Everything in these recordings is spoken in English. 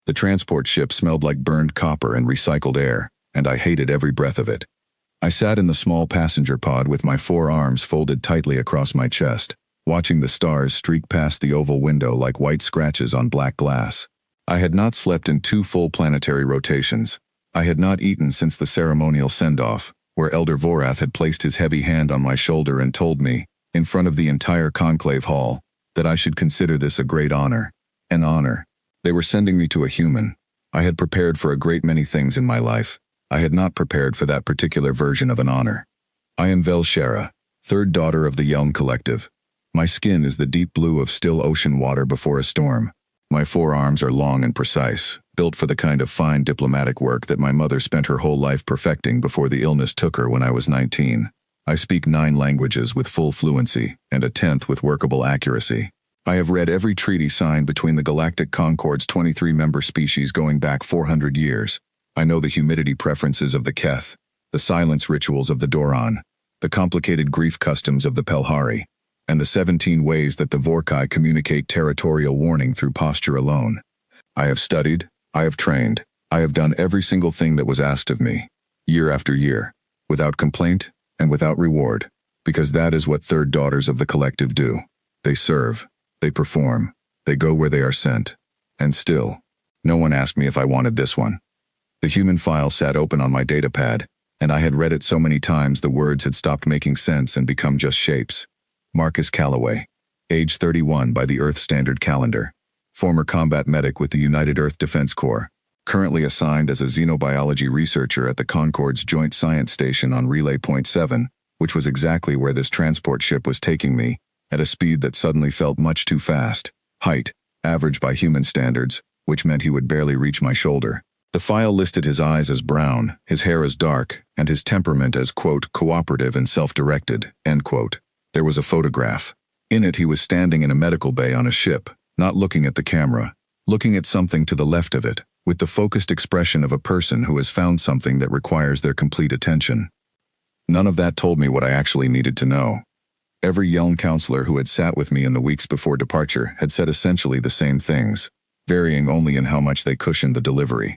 The transport ship smelled like burned copper and recycled air, and I hated every breath of it. I sat in the small passenger pod with my forearms folded tightly across my chest, watching the stars streak past the oval window like white scratches on black glass. I had not slept in 2 full planetary rotations. I had not eaten since the ceremonial send-off, where Elder Vorath had placed his heavy hand on my shoulder and told me, in front of the entire conclave hall, that I should consider this a great honor. An honor. They were sending me to a human. I had prepared for a great many things in my life. I had not prepared for that particular version of an honor. I am Velshera, 3rd daughter of the Yelm Collective. My skin is the deep blue of still ocean water before a storm. My forearms are long and precise, built for the kind of fine diplomatic work that my mother spent her whole life perfecting before the illness took her when I was 19. I speak 9 languages with full fluency, and a 10th with workable accuracy. I have read every treaty signed between the Galactic Concord's 23 member species going back 400 years. I know the humidity preferences of the Keth, the silence rituals of the Doron, the complicated grief customs of the Pelhari, and the 17 ways that the Vorkai communicate territorial warning through posture alone. I have studied, I have trained, I have done every single thing that was asked of me, year after year, without complaint and without reward, because that is what 3rd daughters of the collective do. They serve, they perform, they go where they are sent. And still, no one asked me if I wanted this one. The human file sat open on my datapad, and I had read it so many times the words had stopped making sense and become just shapes. Marcus Calloway, age 31 by the Earth Standard Calendar, former combat medic with the United Earth Defense Corps, currently assigned as a xenobiology researcher at the Concord's Joint Science Station on Relay Point 7, which was exactly where this transport ship was taking me, at a speed that suddenly felt much too fast. Height, average by human standards, which meant he would barely reach my shoulder. The file listed his eyes as brown, his hair as dark, and his temperament as, quote, cooperative and self-directed, end quote. There was a photograph. In it he was standing in a medical bay on a ship, not looking at the camera, looking at something to the left of it, with the focused expression of a person who has found something that requires their complete attention. None of that told me what I actually needed to know. Every Yelm counselor who had sat with me in the weeks before departure had said essentially the same things, varying only in how much they cushioned the delivery.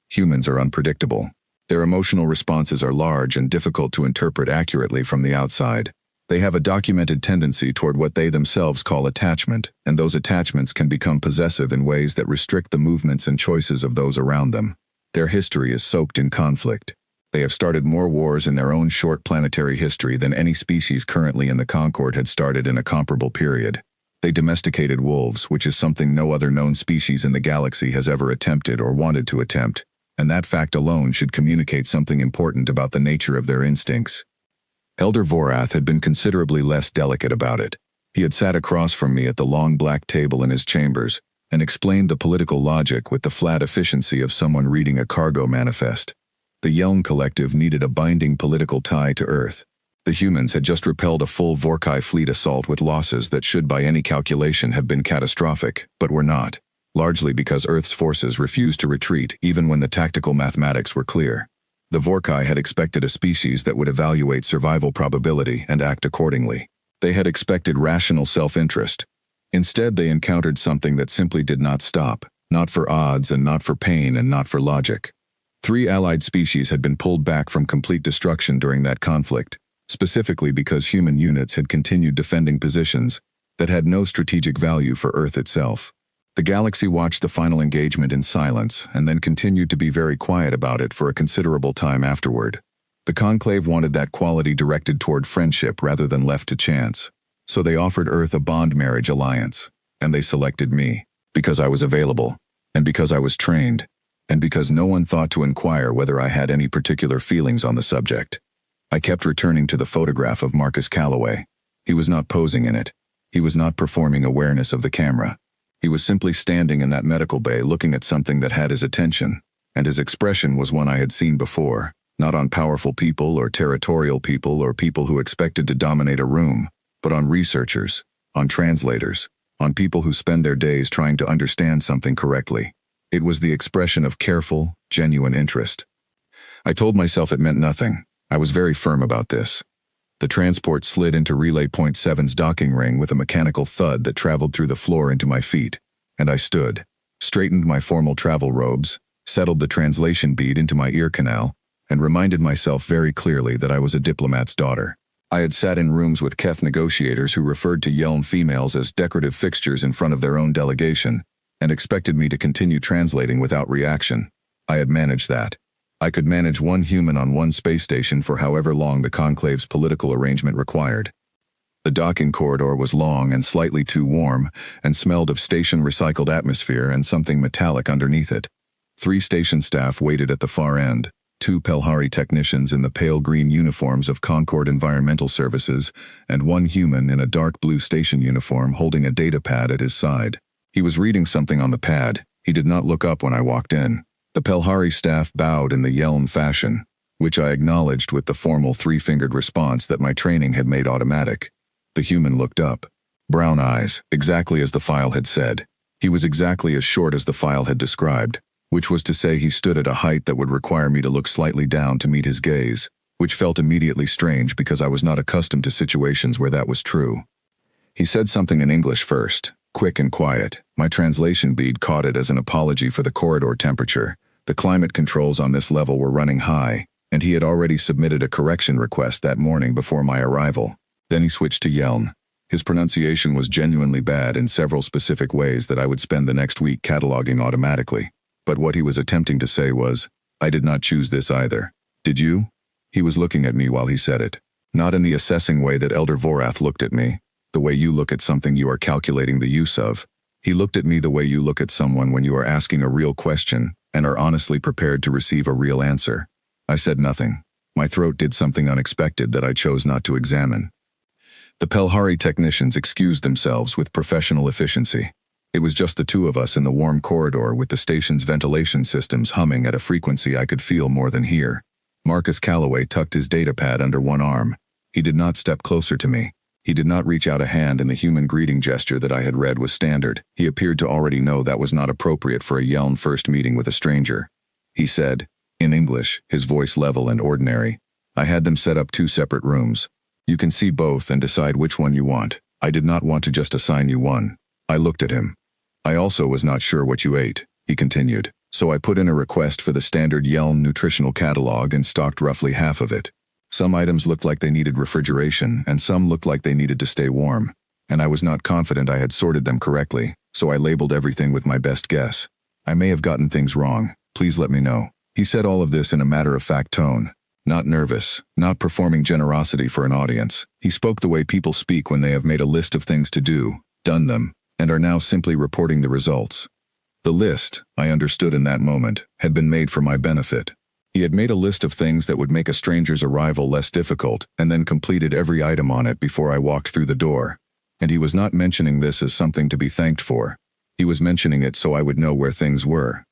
Humans are unpredictable. Their emotional responses are large and difficult to interpret accurately from the outside. They have a documented tendency toward what they themselves call attachment, and those attachments can become possessive in ways that restrict the movements and choices of those around them. Their history is soaked in conflict. They have started more wars in their own short planetary history than any species currently in the Concord had started in a comparable period. They domesticated wolves, which is something no other known species in the galaxy has ever attempted or wanted to attempt, and that fact alone should communicate something important about the nature of their instincts. Elder Vorath had been considerably less delicate about it. He had sat across from me at the long black table in his chambers and explained the political logic with the flat efficiency of someone reading a cargo manifest. The Yelm Collective needed a binding political tie to Earth. The humans had just repelled a full Vorkai fleet assault with losses that should by any calculation have been catastrophic, but were not, largely because Earth's forces refused to retreat even when the tactical mathematics were clear. The Vorkai had expected a species that would evaluate survival probability and act accordingly. They had expected rational self-interest. Instead, they encountered something that simply did not stop, not for odds and not for pain and not for logic. 3 allied species had been pulled back from complete destruction during that conflict, specifically because human units had continued defending positions that had no strategic value for Earth itself. The galaxy watched the final engagement in silence and then continued to be very quiet about it for a considerable time afterward. The Conclave wanted that quality directed toward friendship rather than left to chance, so they offered Earth a bond marriage alliance, and they selected me, because I was available, and because I was trained, and because no one thought to inquire whether I had any particular feelings on the subject. I kept returning to the photograph of Marcus Calloway. He was not posing in it. He was not performing awareness of the camera. He was simply standing in that medical bay looking at something that had his attention, and his expression was one I had seen before, not on powerful people or territorial people or people who expected to dominate a room, but on researchers, on translators, on people who spend their days trying to understand something correctly. It was the expression of careful, genuine interest. I told myself it meant nothing. I was very firm about this. The transport slid into Relay Point 7's docking ring with a mechanical thud that traveled through the floor into my feet, and I stood. straightened my formal travel robes, settled the translation bead into my ear canal, and reminded myself very clearly that I was a diplomat's daughter. I had sat in rooms with Keth negotiators who referred to Yeln females as decorative fixtures in front of their own delegation, and expected me to continue translating without reaction. I had managed that. I could manage one human on one space station for however long the conclave's political arrangement required. The docking corridor was long and slightly too warm, and smelled of station recycled atmosphere and something metallic underneath it. 3 station staff waited at the far end, 2 Pelhari technicians in the pale green uniforms of Concord Environmental Services, and 1 human in a dark blue station uniform holding a data pad at his side. He was reading something on the pad. He did not look up when I walked in. The Pelhari staff bowed in the Yeln fashion, which I acknowledged with the formal 3-fingered response that my training had made automatic. The human looked up. Brown eyes, exactly as the file had said. He was exactly as short as the file had described, which was to say he stood at a height that would require me to look slightly down to meet his gaze, which felt immediately strange because I was not accustomed to situations where that was true. He said something in English first, quick and quiet. My translation bead caught it as an apology for the corridor temperature. The climate controls on this level were running high, and he had already submitted a correction request that morning before my arrival. Then he switched to Yeln. His pronunciation was genuinely bad in several specific ways that I would spend the next week cataloging automatically. But what he was attempting to say was, I did not choose this either. Did you? He was looking at me while he said it. Not in the assessing way that Elder Vorath looked at me, the way you look at something you are calculating the use of. He looked at me the way you look at someone when you are asking a real question and are honestly prepared to receive a real answer. I said nothing. My throat did something unexpected that I chose not to examine. The Pelhari technicians excused themselves with professional efficiency. It was just the 2 of us in the warm corridor with the station's ventilation systems humming at a frequency I could feel more than hear. Marcus Calloway tucked his data pad under one arm. He did not step closer to me. He did not reach out a hand in the human greeting gesture that I had read was standard. He appeared to already know that was not appropriate for a Yeln first meeting with a stranger. He said, in English, his voice level and ordinary, I had them set up 2 separate rooms. You can see both and decide which one you want. I did not want to just assign you one. I looked at him. I also was not sure what you ate, he continued, so I put in a request for the standard Yeln nutritional catalog and stocked roughly half of it. Some items looked like they needed refrigeration, and some looked like they needed to stay warm, and I was not confident I had sorted them correctly, so I labeled everything with my best guess. I may have gotten things wrong. Please let me know. He said all of this in a matter-of-fact tone. Not nervous, not performing generosity for an audience. He spoke the way people speak when they have made a list of things to do, done them, and are now simply reporting the results. The list, I understood in that moment, had been made for my benefit. He had made a list of things that would make a stranger's arrival less difficult, and then completed every item on it before I walked through the door. And he was not mentioning this as something to be thanked for. He was mentioning it so I would know where things were.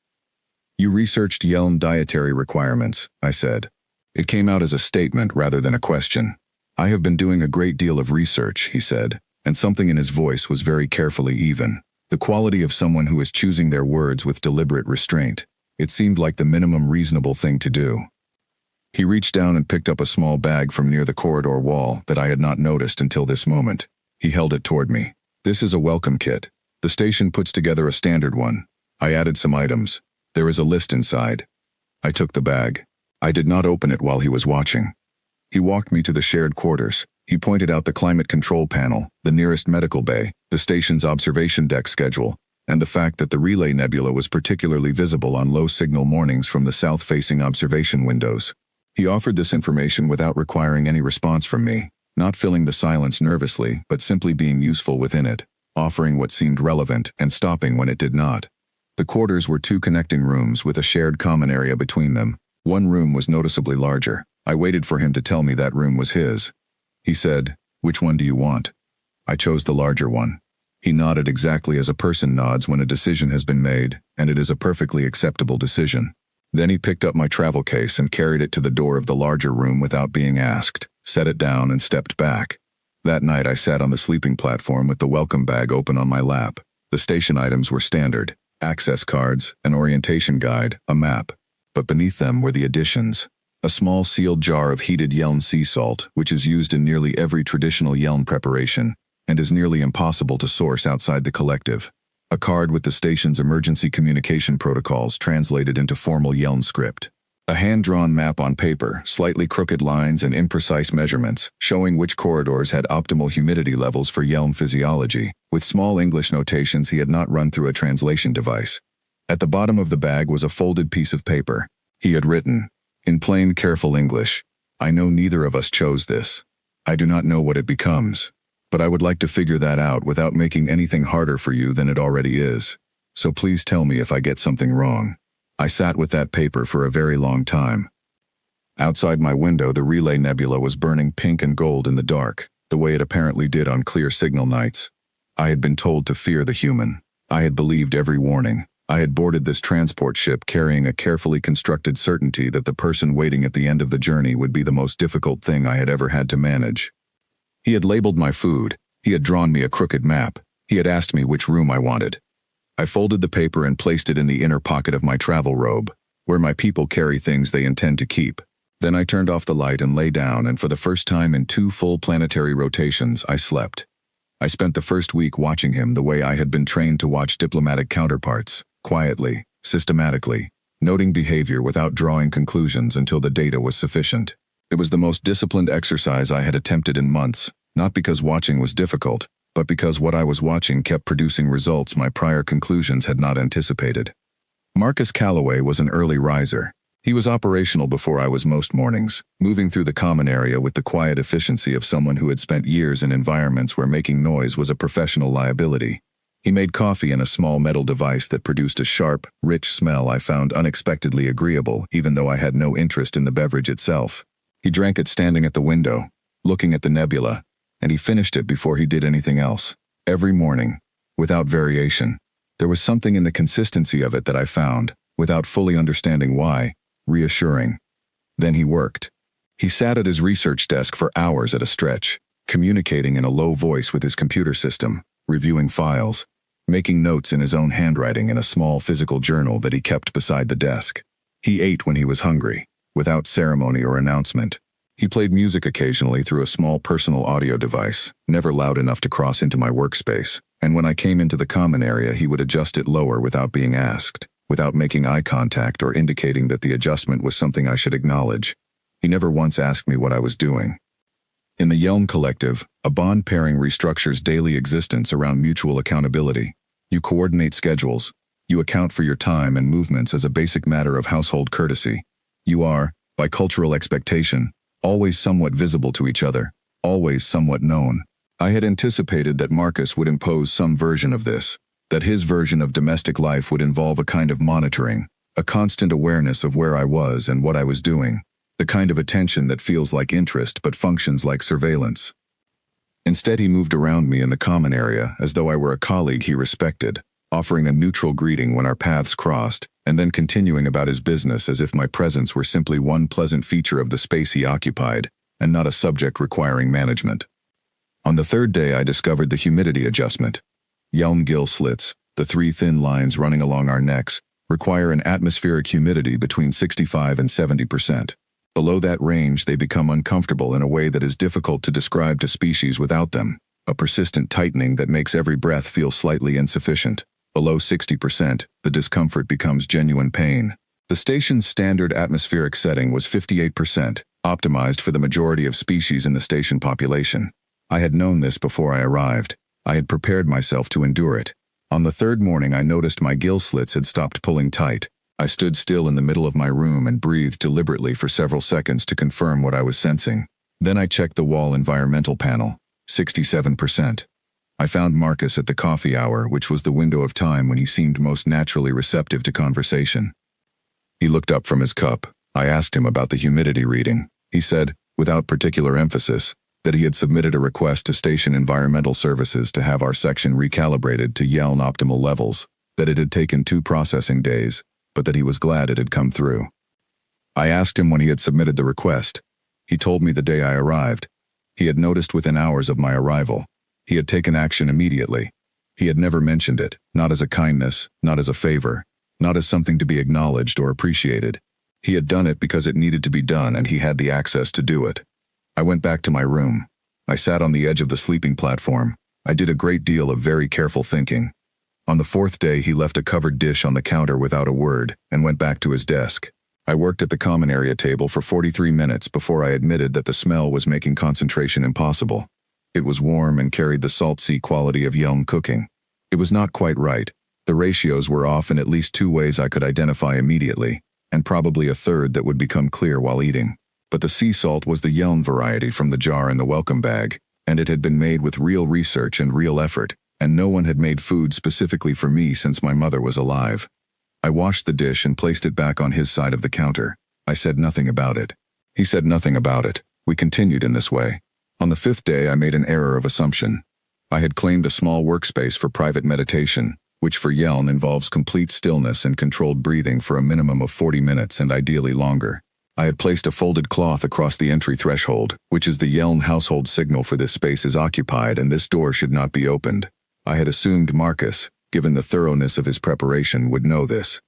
You researched Yeln dietary requirements, I said. It came out as a statement rather than a question. I have been doing a great deal of research, he said, and something in his voice was very carefully even. The quality of someone who is choosing their words with deliberate restraint. It seemed like the minimum reasonable thing to do. He reached down and picked up a small bag from near the corridor wall that I had not noticed until this moment. He held it toward me. This is a welcome kit. The station puts together a standard one. I added some items. There is a list inside. I took the bag. I did not open it while he was watching. He walked me to the shared quarters. He pointed out the climate control panel, the nearest medical bay, the station's observation deck schedule, and the fact that the relay nebula was particularly visible on low-signal mornings from the south-facing observation windows. He offered this information without requiring any response from me, not filling the silence nervously, but simply being useful within it, offering what seemed relevant and stopping when it did not. The quarters were 2 connecting rooms with a shared common area between them. One room was noticeably larger. I waited for him to tell me that room was his. He said, "Which one do you want?" I chose the larger one. He nodded exactly as a person nods when a decision has been made, and it is a perfectly acceptable decision. Then he picked up my travel case and carried it to the door of the larger room without being asked, set it down and stepped back. That night I sat on the sleeping platform with the welcome bag open on my lap. The station items were standard: access cards, an orientation guide, a map. But beneath them were the additions. A small sealed jar of heated Yeln sea salt, which is used in nearly every traditional Yeln preparation, and is nearly impossible to source outside the collective. A card with the station's emergency communication protocols translated into formal Yelm script. A hand-drawn map on paper, slightly crooked lines and imprecise measurements, showing which corridors had optimal humidity levels for Yelm physiology, with small English notations he had not run through a translation device. At the bottom of the bag was a folded piece of paper. He had written, in plain, careful English, "I know neither of us chose this. I do not know what it becomes, but I would like to figure that out without making anything harder for you than it already is. So please tell me if I get something wrong." I sat with that paper for a very long time. Outside my window, the Relay Nebula was burning pink and gold in the dark, the way it apparently did on clear signal nights. I had been told to fear the human. I had believed every warning. I had boarded this transport ship carrying a carefully constructed certainty that the person waiting at the end of the journey would be the most difficult thing I had ever had to manage. He had labeled my food. He had drawn me a crooked map. He had asked me which room I wanted. I folded the paper and placed it in the inner pocket of my travel robe, where my people carry things they intend to keep. Then I turned off the light and lay down, and for the first time in 2 full planetary rotations, I slept. I spent the first week watching him the way I had been trained to watch diplomatic counterparts, quietly, systematically, noting behavior without drawing conclusions until the data was sufficient. It was the most disciplined exercise I had attempted in months, not because watching was difficult, but because what I was watching kept producing results my prior conclusions had not anticipated. Marcus Calloway was an early riser. He was operational before I was most mornings, moving through the common area with the quiet efficiency of someone who had spent years in environments where making noise was a professional liability. He made coffee in a small metal device that produced a sharp, rich smell I found unexpectedly agreeable, even though I had no interest in the beverage itself. He drank it standing at the window, looking at the nebula, and he finished it before he did anything else. Every morning, without variation. There was something in the consistency of it that I found, without fully understanding why, reassuring. Then he worked. He sat at his research desk for hours at a stretch, communicating in a low voice with his computer system, reviewing files, making notes in his own handwriting in a small physical journal that he kept beside the desk. He ate when he was hungry, without ceremony or announcement. He played music occasionally through a small personal audio device, never loud enough to cross into my workspace, and when I came into the common area he would adjust it lower without being asked, without making eye contact or indicating that the adjustment was something I should acknowledge. He never once asked me what I was doing. In the Yelm Collective, a bond pairing restructures daily existence around mutual accountability. You coordinate schedules. You account for your time and movements as a basic matter of household courtesy. You are, by cultural expectation, always somewhat visible to each other, always somewhat known. I had anticipated that Marcus would impose some version of this, that his version of domestic life would involve a kind of monitoring, a constant awareness of where I was and what I was doing, the kind of attention that feels like interest but functions like surveillance. Instead, he moved around me in the common area as though I were a colleague he respected, offering a neutral greeting when our paths crossed, and then continuing about his business as if my presence were simply one pleasant feature of the space he occupied, and not a subject requiring management. On the 3rd day I discovered the humidity adjustment. Yelm gill slits, the 3 thin lines running along our necks, require an atmospheric humidity between 65 and 70%. Below that range they become uncomfortable in a way that is difficult to describe to species without them, a persistent tightening that makes every breath feel slightly insufficient. Below 60%, the discomfort becomes genuine pain. The station's standard atmospheric setting was 58%, optimized for the majority of species in the station population. I had known this before I arrived. I had prepared myself to endure it. On the 3rd morning I noticed my gill slits had stopped pulling tight. I stood still in the middle of my room and breathed deliberately for several seconds to confirm what I was sensing. Then I checked the wall environmental panel, 67%. I found Marcus at the coffee hour, which was the window of time when he seemed most naturally receptive to conversation. He looked up from his cup. I asked him about the humidity reading. He said, without particular emphasis, that he had submitted a request to Station Environmental Services to have our section recalibrated to Yelm optimal levels, that it had taken 2 processing days, but that he was glad it had come through. I asked him when he had submitted the request. He told me the day I arrived. He had noticed within hours of my arrival. He had taken action immediately. He had never mentioned it, not as a kindness, not as a favor, not as something to be acknowledged or appreciated. He had done it because it needed to be done and he had the access to do it. I went back to my room. I sat on the edge of the sleeping platform. I did a great deal of very careful thinking. On the fourth day, he left a covered dish on the counter without a word and went back to his desk. I worked at the common area table for 43 minutes before I admitted that the smell was making concentration impossible. It was warm and carried the salt sea quality of Yelm cooking. It was not quite right. The ratios were off in at least 2 ways I could identify immediately, and probably a third that would become clear while eating. But the sea salt was the Yelm variety from the jar in the welcome bag, and it had been made with real research and real effort, and no one had made food specifically for me since my mother was alive. I washed the dish and placed it back on his side of the counter. I said nothing about it. He said nothing about it. We continued in this way. On the 5th day, I made an error of assumption. I had claimed a small workspace for private meditation, which for Yelm involves complete stillness and controlled breathing for a minimum of 40 minutes and ideally longer. I had placed a folded cloth across the entry threshold, which is the Yelm household signal for this space is occupied and this door should not be opened. I had assumed Marcus, given the thoroughness of his preparation, would know this.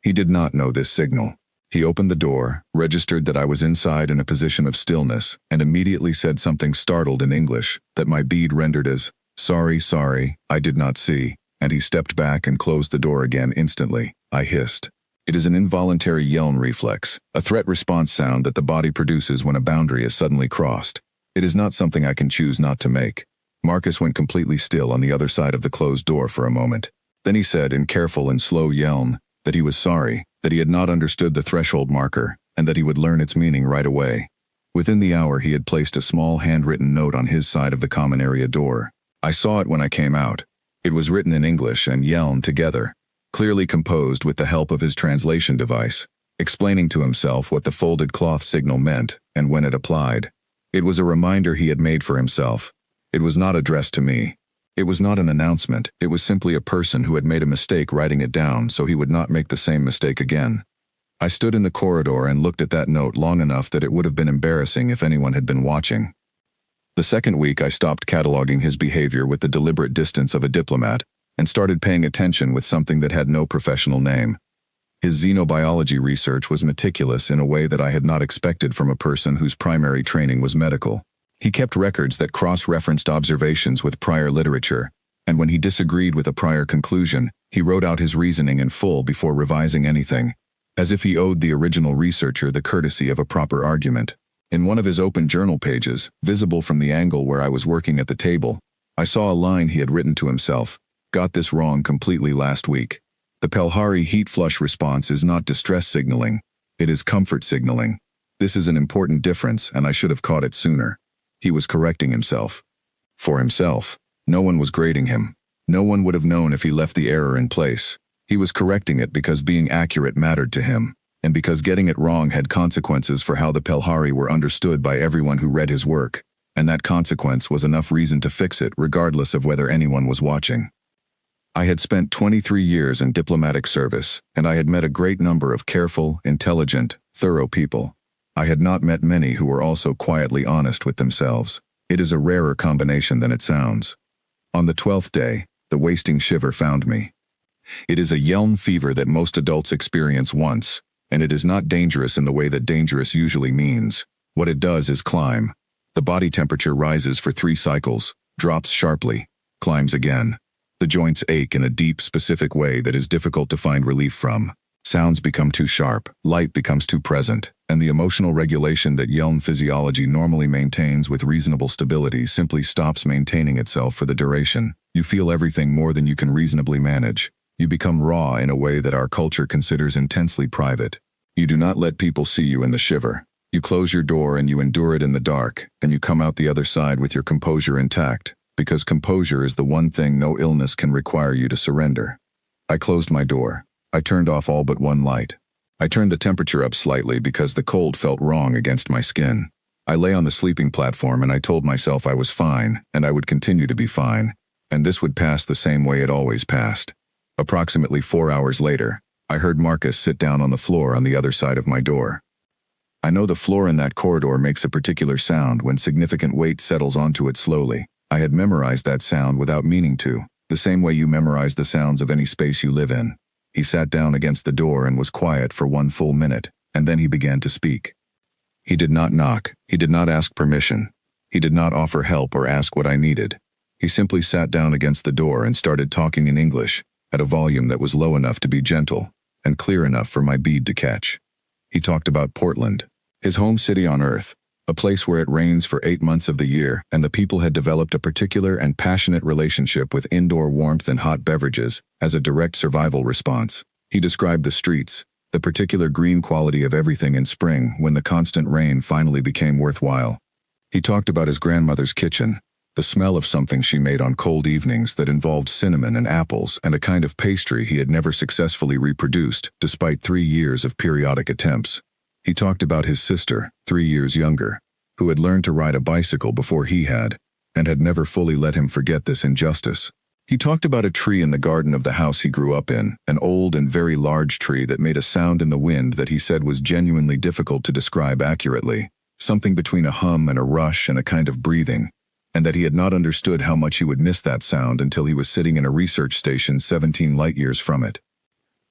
He did not know this signal. He opened the door, registered that I was inside in a position of stillness, and immediately said something startled in English that my bead rendered as, sorry, I did not see, and he stepped back and closed the door again instantly. I hissed. It is an involuntary Yelm reflex, a threat response sound that the body produces when a boundary is suddenly crossed. It is not something I can choose not to make. Marcus went completely still on the other side of the closed door for a moment. Then he said in careful and slow Yelm that he was sorry, that he had not understood the threshold marker, and that he would learn its meaning right away. Within the hour he had placed a small handwritten note on his side of the common area door. I saw it when I came out. It was written in English and Yelm together, clearly composed with the help of his translation device, explaining to himself what the folded cloth signal meant and when it applied. It was a reminder he had made for himself. It was not addressed to me. It was not an announcement. It was simply a person who had made a mistake writing it down so he would not make the same mistake again. I stood in the corridor and looked at that note long enough that it would have been embarrassing if anyone had been watching. The second week I stopped cataloging his behavior with the deliberate distance of a diplomat and started paying attention with something that had no professional name. His xenobiology research was meticulous in a way that I had not expected from a person whose primary training was medical. He kept records that cross-referenced observations with prior literature, and when he disagreed with a prior conclusion, he wrote out his reasoning in full before revising anything, as if he owed the original researcher the courtesy of a proper argument. In one of his open journal pages, visible from the angle where I was working at the table, I saw a line he had written to himself, "Got this wrong completely last week. The Pelhari heat flush response is not distress signaling, it is comfort signaling. This is an important difference and I should have caught it sooner." He was correcting himself. For himself. No one was grading him. No one would have known if he left the error in place. He was correcting it because being accurate mattered to him, and because getting it wrong had consequences for how the Pelhari were understood by everyone who read his work, and that consequence was enough reason to fix it regardless of whether anyone was watching. I had spent 23 years in diplomatic service, and I had met a great number of careful, intelligent, thorough people. I had not met many who were also quietly honest with themselves. It is a rarer combination than it sounds. On the 12th day, the wasting shiver found me. It is a Yelm fever that most adults experience once, and it is not dangerous in the way that dangerous usually means. What it does is climb. The body temperature rises for 3 cycles, drops sharply, climbs again. The joints ache in a deep, specific way that is difficult to find relief from. Sounds become too sharp, light becomes too present, and the emotional regulation that Yelm physiology normally maintains with reasonable stability simply stops maintaining itself for the duration. You feel everything more than you can reasonably manage. You become raw in a way that our culture considers intensely private. You do not let people see you in the shiver. You close your door and you endure it in the dark, and you come out the other side with your composure intact, because composure is the one thing no illness can require you to surrender. I closed my door. I turned off all but one light. I turned the temperature up slightly because the cold felt wrong against my skin. I lay on the sleeping platform and I told myself I was fine and I would continue to be fine, and this would pass the same way it always passed. Approximately 4 hours later, I heard Marcus sit down on the floor on the other side of my door. I know the floor in that corridor makes a particular sound when significant weight settles onto it slowly. I had memorized that sound without meaning to, the same way you memorize the sounds of any space you live in. He sat down against the door and was quiet for 1 full minute, and then he began to speak. He did not knock, he did not ask permission. He did not offer help or ask what I needed. He simply sat down against the door and started talking in English, at a volume that was low enough to be gentle, and clear enough for my bead to catch. He talked about Portland, his home city on Earth, a place where it rains for 8 months of the year, and the people had developed a particular and passionate relationship with indoor warmth and hot beverages as a direct survival response. He described the streets, the particular green quality of everything in spring when the constant rain finally became worthwhile. He talked about his grandmother's kitchen, the smell of something she made on cold evenings that involved cinnamon and apples and a kind of pastry he had never successfully reproduced despite 3 years of periodic attempts. He talked about his sister, 3 years younger, who had learned to ride a bicycle before he had, and had never fully let him forget this injustice. He talked about a tree in the garden of the house he grew up in, an old and very large tree that made a sound in the wind that he said was genuinely difficult to describe accurately, something between a hum and a rush and a kind of breathing, and that he had not understood how much he would miss that sound until he was sitting in a research station 17 light-years from it.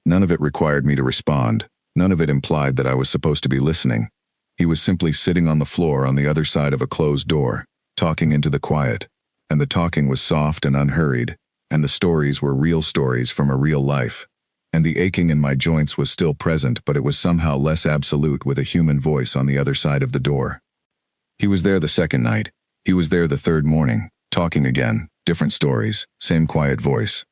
None of it required me to respond. None of it implied that I was supposed to be listening. He was simply sitting on the floor on the other side of a closed door, talking into the quiet, and the talking was soft and unhurried, and the stories were real stories from a real life, and the aching in my joints was still present, but it was somehow less absolute with a human voice on the other side of the door. He was there the second night. He was there the third morning, talking again, different stories, same quiet voice.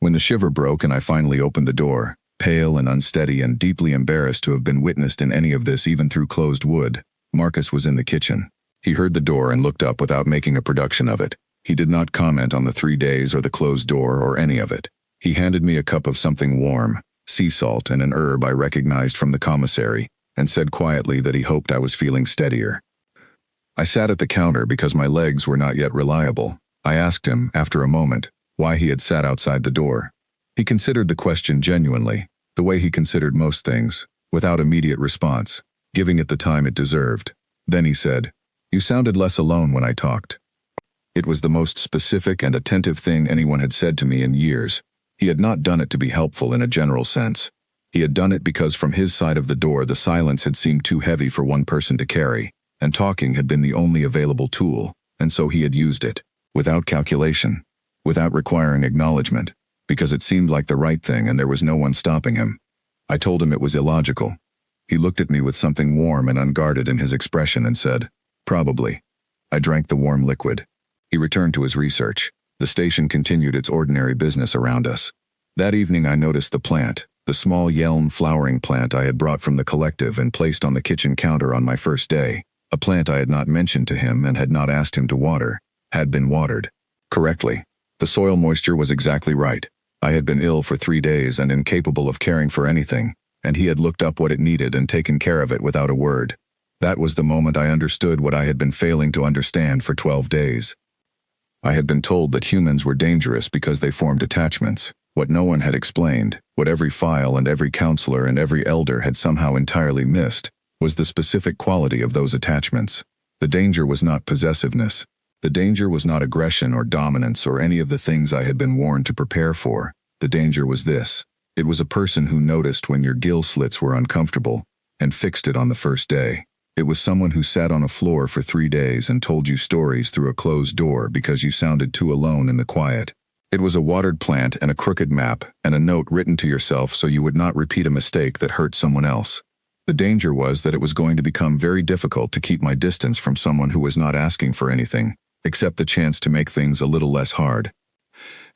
When the shiver broke and I finally opened the door, pale and unsteady and deeply embarrassed to have been witnessed in any of this even through closed wood, Marcus was in the kitchen. He heard the door and looked up without making a production of it. He did not comment on the 3 days or the closed door or any of it. He handed me a cup of something warm, sea salt and an herb I recognized from the commissary, and said quietly that he hoped I was feeling steadier. I sat at the counter because my legs were not yet reliable. I asked him, after a moment, why he had sat outside the door. He considered the question genuinely, the way he considered most things, without immediate response, giving it the time it deserved. Then he said, "You sounded less alone when I talked." It was the most specific and attentive thing anyone had said to me in years. He had not done it to be helpful in a general sense. He had done it because from his side of the door the silence had seemed too heavy for one person to carry, and talking had been the only available tool, and so he had used it, without calculation, without requiring acknowledgement, because it seemed like the right thing and there was no one stopping him. I told him it was illogical. He looked at me with something warm and unguarded in his expression and said, "Probably." I drank the warm liquid. He returned to his research. The station continued its ordinary business around us. That evening I noticed the plant, the small yelm flowering plant I had brought from the collective and placed on the kitchen counter on my first day. A plant I had not mentioned to him and had not asked him to water, had been watered. Correctly. The soil moisture was exactly right. I had been ill for 3 days and incapable of caring for anything, and he had looked up what it needed and taken care of it without a word. That was the moment I understood what I had been failing to understand for 12 days. I had been told that humans were dangerous because they formed attachments. What no one had explained, what every file and every counselor and every elder had somehow entirely missed, was the specific quality of those attachments. The danger was not possessiveness. The danger was not aggression or dominance or any of the things I had been warned to prepare for. The danger was this. It was a person who noticed when your gill slits were uncomfortable and fixed it on the first day. It was someone who sat on a floor for 3 days and told you stories through a closed door because you sounded too alone in the quiet. It was a watered plant and a crooked map and a note written to yourself so you would not repeat a mistake that hurt someone else. The danger was that it was going to become very difficult to keep my distance from someone who was not asking for anything, except the chance to make things a little less hard.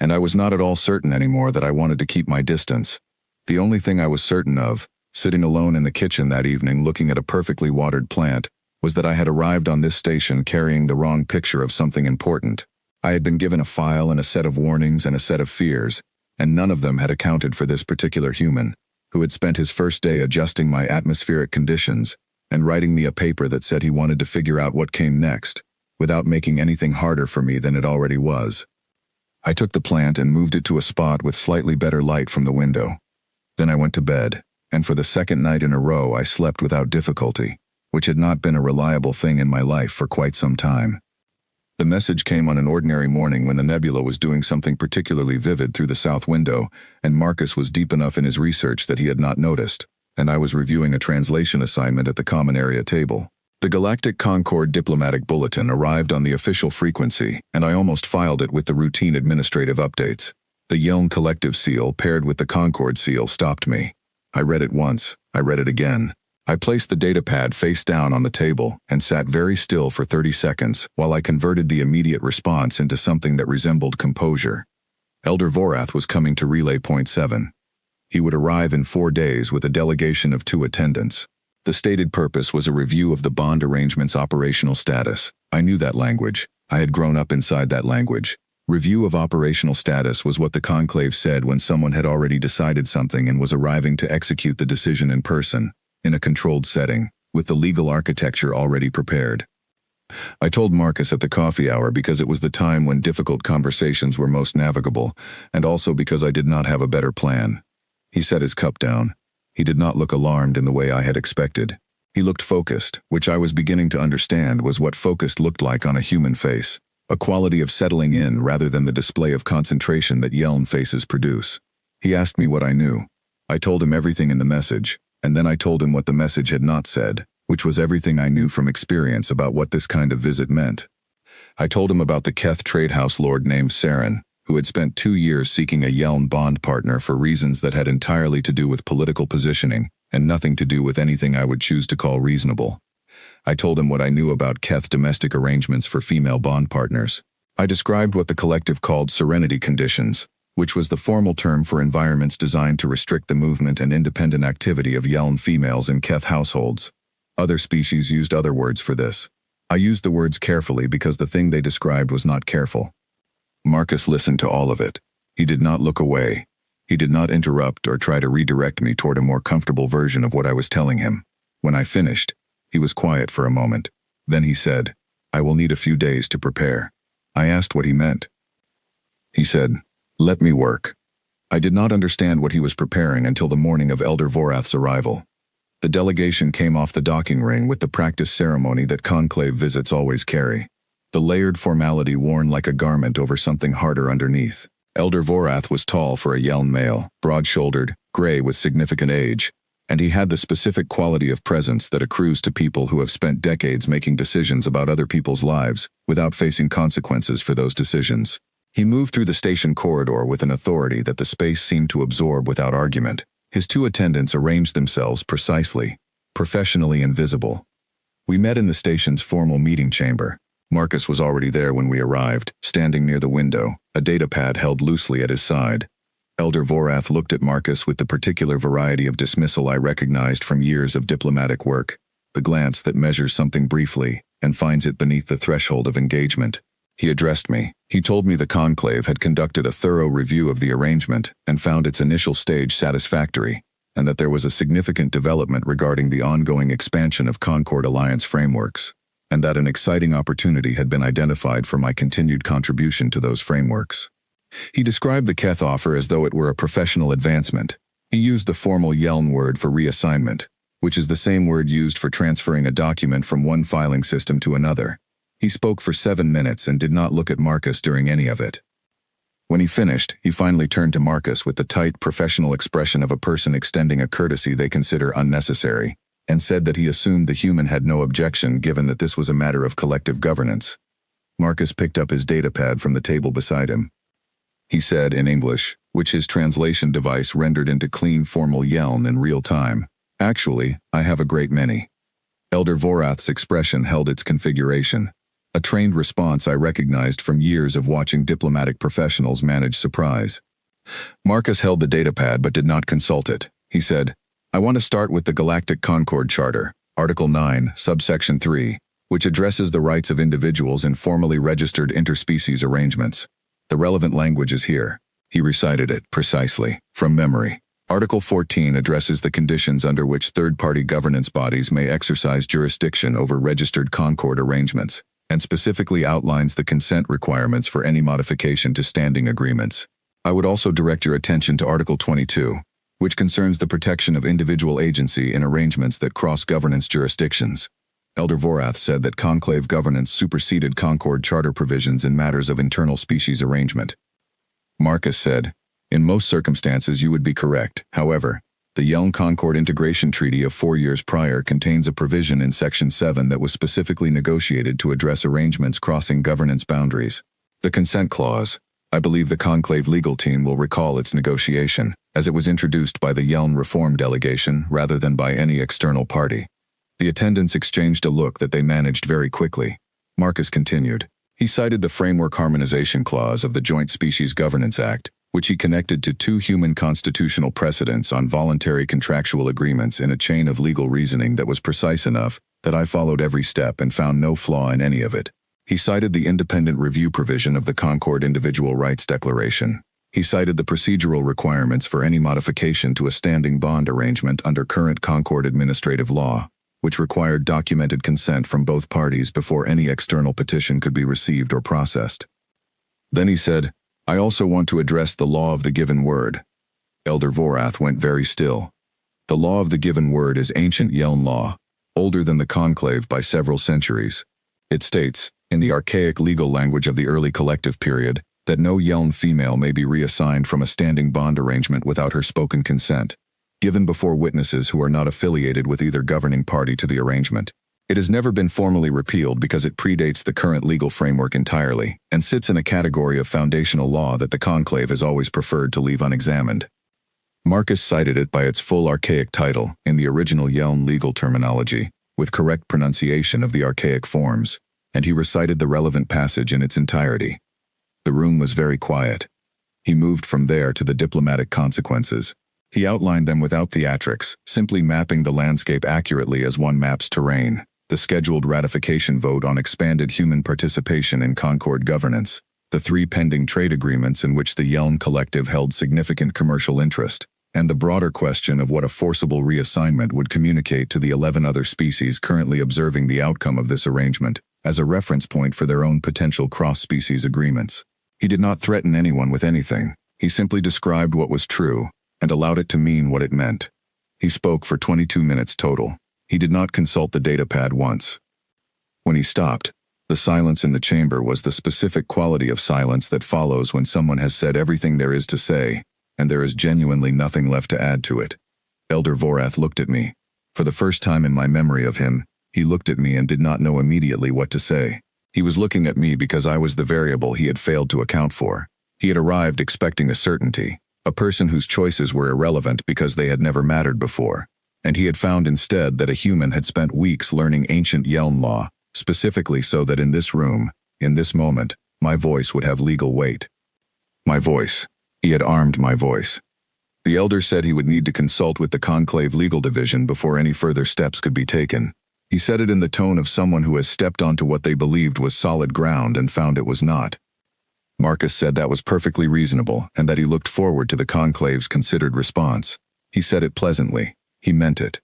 And I was not at all certain anymore that I wanted to keep my distance. The only thing I was certain of, sitting alone in the kitchen that evening looking at a perfectly watered plant, was that I had arrived on this station carrying the wrong picture of something important. I had been given a file and a set of warnings and a set of fears, and none of them had accounted for this particular human, who had spent his first day adjusting my atmospheric conditions and writing me a paper that said he wanted to figure out what came next, without making anything harder for me than it already was. I took the plant and moved it to a spot with slightly better light from the window. Then I went to bed, and for the second night in a row I slept without difficulty, which had not been a reliable thing in my life for quite some time. The message came on an ordinary morning when the nebula was doing something particularly vivid through the south window, and Marcus was deep enough in his research that he had not noticed, and I was reviewing a translation assignment at the common area table. The Galactic Concord Diplomatic Bulletin arrived on the official frequency, and I almost filed it with the routine administrative updates. The Yeln Collective seal paired with the Concord seal stopped me. I read it once, I read it again. I placed the datapad face down on the table and sat very still for 30 seconds while I converted the immediate response into something that resembled composure. Elder Vorath was coming to Relay Point 7. He would arrive in 4 days with a delegation of 2 attendants. The stated purpose was a review of the bond arrangement's operational status. I knew that language. I had grown up inside that language. Review of operational status was what the conclave said when someone had already decided something and was arriving to execute the decision in person, in a controlled setting, with the legal architecture already prepared. I told Marcus at the coffee hour because it was the time when difficult conversations were most navigable, and also because I did not have a better plan. He set his cup down. He did not look alarmed in the way I had expected. He looked focused, which I was beginning to understand was what focused looked like on a human face, a quality of settling in rather than the display of concentration that Yeln faces produce. He asked me what I knew. I told him everything in the message, and then I told him what the message had not said, which was everything I knew from experience about what this kind of visit meant. I told him about the Keth tradehouse lord named Saren, who had spent 2 years seeking a Yeln bond partner for reasons that had entirely to do with political positioning, and nothing to do with anything I would choose to call reasonable. I told him what I knew about Keth domestic arrangements for female bond partners. I described what the collective called serenity conditions, which was the formal term for environments designed to restrict the movement and independent activity of Yeln females in Keth households. Other species used other words for this. I used the words carefully because the thing they described was not careful. Marcus listened to all of it. He did not look away. He did not interrupt or try to redirect me toward a more comfortable version of what I was telling him. When I finished, he was quiet for a moment. Then he said, "I will need a few days to prepare." I asked what he meant. He said, "Let me work." I did not understand what he was preparing until the morning of Elder Vorath's arrival. The delegation came off the docking ring with the practice ceremony that conclave visits always carry. The layered formality worn like a garment over something harder underneath. Elder Vorath was tall for a Yeln male, broad-shouldered, gray with significant age, and he had the specific quality of presence that accrues to people who have spent decades making decisions about other people's lives without facing consequences for those decisions. He moved through the station corridor with an authority that the space seemed to absorb without argument. His 2 attendants arranged themselves precisely, professionally invisible. We met in the station's formal meeting chamber. Marcus was already there when we arrived, standing near the window, a datapad held loosely at his side. Elder Vorath looked at Marcus with the particular variety of dismissal I recognized from years of diplomatic work, the glance that measures something briefly and finds it beneath the threshold of engagement. He addressed me. He told me the conclave had conducted a thorough review of the arrangement and found its initial stage satisfactory, and that there was a significant development regarding the ongoing expansion of Concord Alliance frameworks, and that an exciting opportunity had been identified for my continued contribution to those frameworks. He described the Keth offer as though it were a professional advancement. He used the formal Yeln word for reassignment, which is the same word used for transferring a document from one filing system to another. He spoke for 7 minutes and did not look at Marcus during any of it. When he finished, he finally turned to Marcus with the tight, professional expression of a person extending a courtesy they consider unnecessary, and said that he assumed the human had no objection given that this was a matter of collective governance. Marcus picked up his datapad from the table beside him. He said in English, which his translation device rendered into clean formal Yeln in real time, "Actually, I have a great many." Elder Vorath's expression held its configuration, a trained response I recognized from years of watching diplomatic professionals manage surprise. Marcus held the datapad but did not consult it. He said, "I want to start with the Galactic Concord Charter, Article 9, Subsection 3, which addresses the rights of individuals in formally registered interspecies arrangements. The relevant language is here." He recited it, precisely, from memory. Article 14 addresses the conditions under which third-party governance bodies may exercise jurisdiction over registered Concord arrangements, and specifically outlines the consent requirements for any modification to standing agreements. I would also direct your attention to Article 22, which concerns the protection of individual agency in arrangements that cross governance jurisdictions. Elder Vorath said that conclave governance superseded Concord Charter provisions in matters of internal species arrangement. Marcus said, "In most circumstances you would be correct. However, the Yeln Concord Integration Treaty of 4 years prior contains a provision in Section 7 that was specifically negotiated to address arrangements crossing governance boundaries. The consent clause, I believe the Conclave legal team will recall its negotiation, as it was introduced by the Yelm Reform Delegation rather than by any external party. The attendants exchanged a look that they managed very quickly. Marcus continued. He cited the Framework Harmonization Clause of the Joint Species Governance Act, which he connected to 2 human constitutional precedents on voluntary contractual agreements in a chain of legal reasoning that was precise enough that I followed every step and found no flaw in any of it. He cited the independent review provision of the Concord Individual Rights Declaration. He cited the procedural requirements for any modification to a standing bond arrangement under current Concord administrative law, which required documented consent from both parties before any external petition could be received or processed. Then he said, I also want to address the law of the given word. Elder Vorath went very still. The law of the given word is ancient Yelm law, older than the conclave by several centuries. It states, in the archaic legal language of the early collective period, that no Yelm female may be reassigned from a standing bond arrangement without her spoken consent, given before witnesses who are not affiliated with either governing party to the arrangement. It has never been formally repealed because it predates the current legal framework entirely, and sits in a category of foundational law that the conclave has always preferred to leave unexamined. Marcus cited it by its full archaic title in the original Yelm legal terminology, with correct pronunciation of the archaic forms, and he recited the relevant passage in its entirety. The room was very quiet. He moved from there to the diplomatic consequences. He outlined them without theatrics, simply mapping the landscape accurately as one maps terrain. The scheduled ratification vote on expanded human participation in Concord governance, the 3 pending trade agreements in which the Yelm Collective held significant commercial interest, and the broader question of what a forcible reassignment would communicate to the 11 other species currently observing the outcome of this arrangement, as a reference point for their own potential cross-species agreements. He did not threaten anyone with anything. He simply described what was true, and allowed it to mean what it meant. He spoke for 22 minutes total. He did not consult the datapad once. When he stopped, the silence in the chamber was the specific quality of silence that follows when someone has said everything there is to say, and there is genuinely nothing left to add to it. Elder Vorath looked at me. For the first time in my memory of him, he looked at me and did not know immediately what to say. He was looking at me because I was the variable he had failed to account for. He had arrived expecting a certainty, a person whose choices were irrelevant because they had never mattered before. And he had found instead that a human had spent weeks learning ancient Yelm law, specifically so that in this room, in this moment, my voice would have legal weight. My voice. He had armed my voice. The elder said he would need to consult with the Conclave Legal Division before any further steps could be taken. He said it in the tone of someone who has stepped onto what they believed was solid ground and found it was not. Marcus said that was perfectly reasonable and that he looked forward to the Conclave's considered response. He said it pleasantly. He meant it.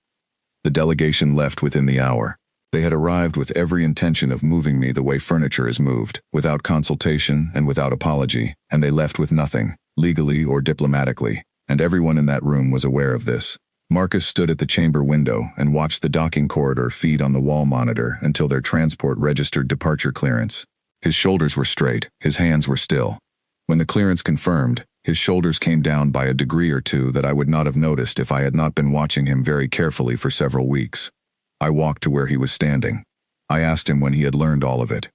The delegation left within the hour. They had arrived with every intention of moving me the way furniture is moved, without consultation and without apology, and they left with nothing, legally or diplomatically, and everyone in that room was aware of this. Marcus stood at the chamber window and watched the docking corridor feed on the wall monitor until their transport registered departure clearance. His shoulders were straight, his hands were still. When the clearance confirmed, his shoulders came down by a degree or two that I would not have noticed if I had not been watching him very carefully for several weeks. I walked to where he was standing. I asked him when he had learned all of it.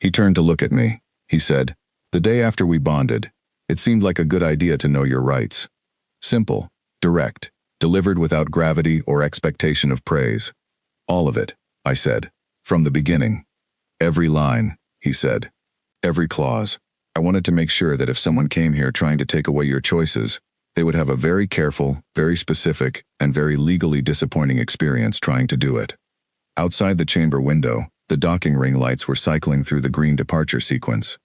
He turned to look at me. He said, "The day after we bonded, it seemed like a good idea to know your rights. Simple, direct, delivered without gravity or expectation of praise. All of it," I said. "From the beginning. Every line," he said. "Every clause. I wanted to make sure that if someone came here trying to take away your choices, they would have a very careful, very specific, and very legally disappointing experience trying to do it." Outside the chamber window, the docking ring lights were cycling through the green departure sequence.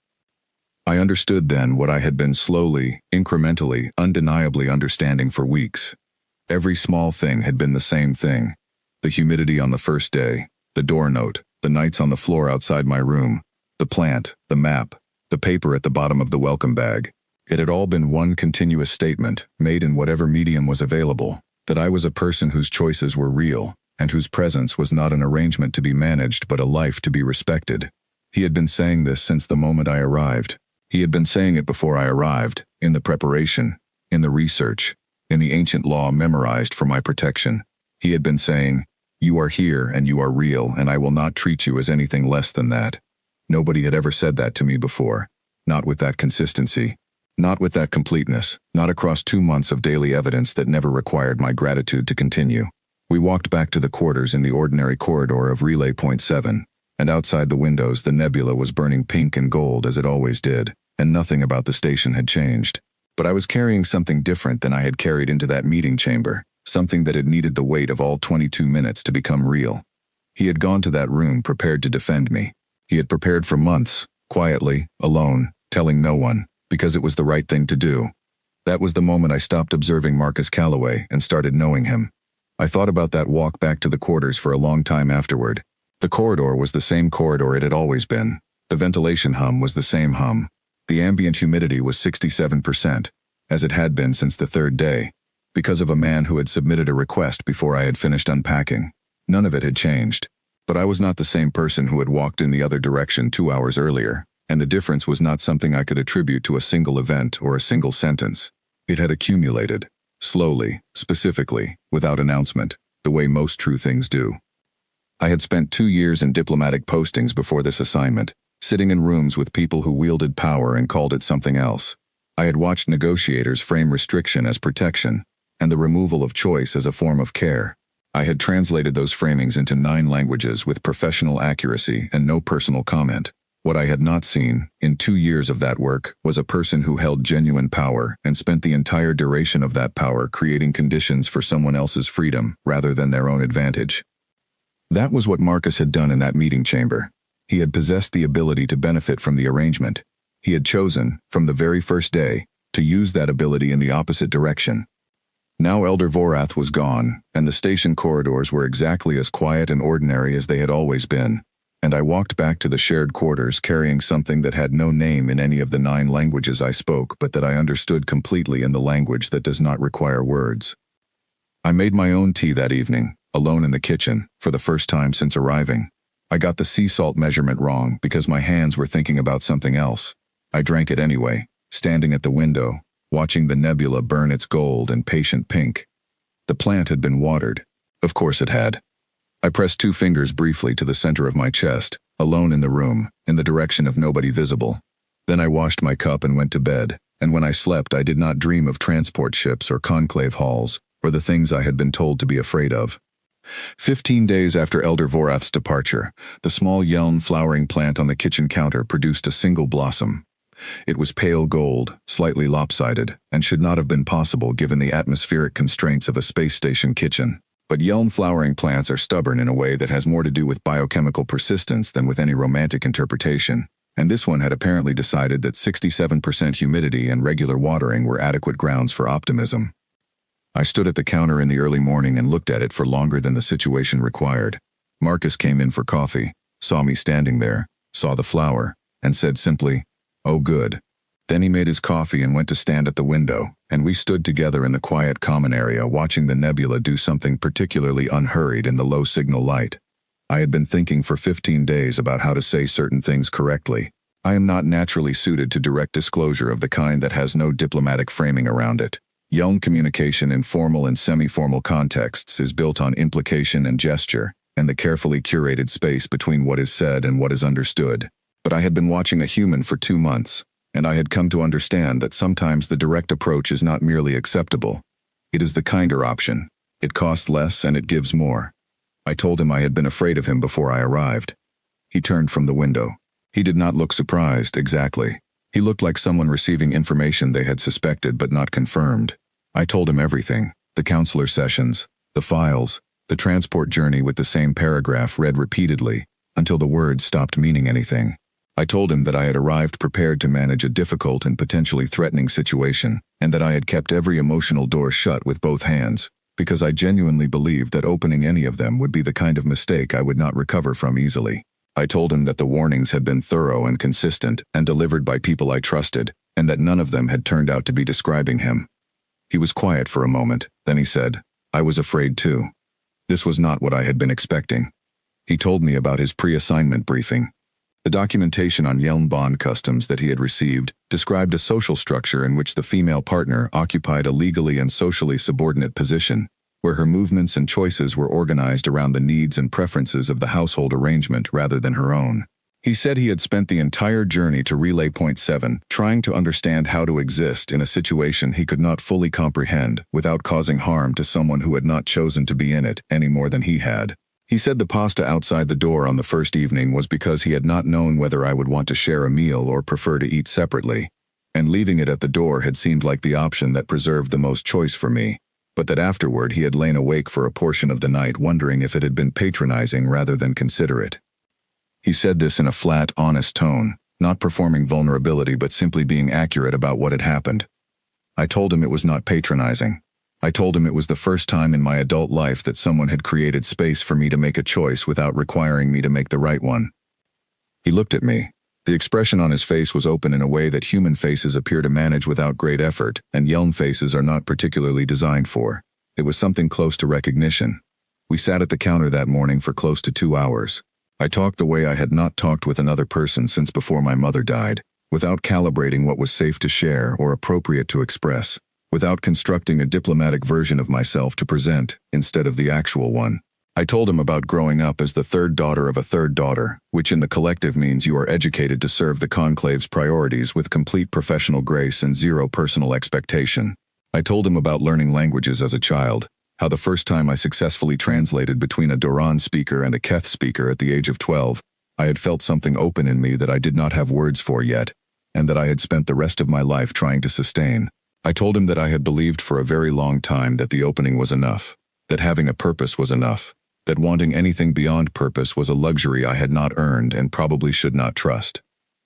I understood then what I had been slowly, incrementally, undeniably understanding for weeks. Every small thing had been the same thing. The humidity on the first day, the door note, the nights on the floor outside my room, the plant, the map, the paper at the bottom of the welcome bag. It had all been one continuous statement, made in whatever medium was available, that I was a person whose choices were real, and whose presence was not an arrangement to be managed but a life to be respected. He had been saying this since the moment I arrived. He had been saying it before I arrived, in the preparation, in the research, in the ancient law memorized for my protection. He had been saying, "You are here and you are real, and I will not treat you as anything less than that." Nobody had ever said that to me before. Not with that consistency. Not with that completeness. Not across 2 months of daily evidence that never required my gratitude to continue. We walked back to the quarters in the ordinary corridor of Relay Point 7, and outside the windows the nebula was burning pink and gold as it always did, and nothing about the station had changed. But I was carrying something different than I had carried into that meeting chamber, something that had needed the weight of all 22 minutes to become real. He had gone to that room prepared to defend me. He had prepared for months, quietly, alone, telling no one, because it was the right thing to do. That was the moment I stopped observing Marcus Calloway and started knowing him. I thought about that walk back to the quarters for a long time afterward. The corridor was the same corridor it had always been. The ventilation hum was the same hum. The ambient humidity was 67%, as it had been since the third day, because of a man who had submitted a request before I had finished unpacking. None of it had changed. But I was not the same person who had walked in the other direction 2 hours earlier, and the difference was not something I could attribute to a single event or a single sentence. It had accumulated, slowly, specifically, without announcement, the way most true things do. I had spent 2 years in diplomatic postings before this assignment, sitting in rooms with people who wielded power and called it something else. I had watched negotiators frame restriction as protection, and the removal of choice as a form of care. I had translated those framings into 9 languages with professional accuracy and no personal comment. What I had not seen, in 2 years of that work, was a person who held genuine power and spent the entire duration of that power creating conditions for someone else's freedom rather than their own advantage. That was what Marcus had done in that meeting chamber. He had possessed the ability to benefit from the arrangement. He had chosen, from the very first day, to use that ability in the opposite direction. Now Elder Vorath was gone, and the station corridors were exactly as quiet and ordinary as they had always been. And I walked back to the shared quarters carrying something that had no name in any of the 9 languages I spoke, but that I understood completely in the language that does not require words. I made my own tea that evening, alone in the kitchen, for the first time since arriving. I got the sea salt measurement wrong because my hands were thinking about something else. I drank it anyway, standing at the window, watching the nebula burn its gold and patient pink. The plant had been watered. Of course it had. I pressed 2 fingers briefly to the center of my chest, alone in the room, in the direction of nobody visible. Then I washed my cup and went to bed, and when I slept I did not dream of transport ships or conclave halls, or the things I had been told to be afraid of. 15 days after Elder Vorath's departure, the small Yelm flowering plant on the kitchen counter produced a single blossom. It was pale gold, slightly lopsided, and should not have been possible given the atmospheric constraints of a space station kitchen. But Yelm flowering plants are stubborn in a way that has more to do with biochemical persistence than with any romantic interpretation, and this one had apparently decided that 67% humidity and regular watering were adequate grounds for optimism. I stood at the counter in the early morning and looked at it for longer than the situation required. Marcus came in for coffee, saw me standing there, saw the flower, and said simply, "Oh good." Then he made his coffee and went to stand at the window, and we stood together in the quiet common area watching the nebula do something particularly unhurried in the low signal light. I had been thinking for 15 days about how to say certain things correctly. I am not naturally suited to direct disclosure of the kind that has no diplomatic framing around it. Young communication in formal and semi-formal contexts is built on implication and gesture, and the carefully curated space between what is said and what is understood. But I had been watching a human for 2 months, and I had come to understand that sometimes the direct approach is not merely acceptable. It is the kinder option. It costs less and it gives more. I told him I had been afraid of him before I arrived. He turned from the window. He did not look surprised, exactly. He looked like someone receiving information they had suspected but not confirmed. I told him everything, the counselor sessions, the files, the transport journey with the same paragraph read repeatedly, until the words stopped meaning anything. I told him that I had arrived prepared to manage a difficult and potentially threatening situation, and that I had kept every emotional door shut with both hands, because I genuinely believed that opening any of them would be the kind of mistake I would not recover from easily. I told him that the warnings had been thorough and consistent and delivered by people I trusted, and that none of them had turned out to be describing him. He was quiet for a moment, then he said, "I was afraid too." This was not what I had been expecting. He told me about his pre-assignment briefing. The documentation on Yelm bond customs that he had received described a social structure in which the female partner occupied a legally and socially subordinate position, where her movements and choices were organized around the needs and preferences of the household arrangement rather than her own. He said he had spent the entire journey to Relay Point 7 trying to understand how to exist in a situation he could not fully comprehend without causing harm to someone who had not chosen to be in it any more than he had. He said the pasta outside the door on the first evening was because he had not known whether I would want to share a meal or prefer to eat separately, and leaving it at the door had seemed like the option that preserved the most choice for me, but that afterward he had lain awake for a portion of the night wondering if it had been patronizing rather than considerate. He said this in a flat, honest tone, not performing vulnerability but simply being accurate about what had happened. I told him it was not patronizing. I told him it was the first time in my adult life that someone had created space for me to make a choice without requiring me to make the right one. He looked at me. The expression on his face was open in a way that human faces appear to manage without great effort, and Yelm faces are not particularly designed for. It was something close to recognition. We sat at the counter that morning for close to 2 hours. I talked the way I had not talked with another person since before my mother died, without calibrating what was safe to share or appropriate to express, without constructing a diplomatic version of myself to present instead of the actual one. I told him about growing up as the third daughter of a third daughter, which in the collective means you are educated to serve the conclave's priorities with complete professional grace and zero personal expectation. I told him about learning languages as a child, how the first time I successfully translated between a Doran speaker and a Keth speaker at the age of 12, I had felt something open in me that I did not have words for yet, and that I had spent the rest of my life trying to sustain. I told him that I had believed for a very long time that the opening was enough, that having a purpose was enough, that wanting anything beyond purpose was a luxury I had not earned and probably should not trust.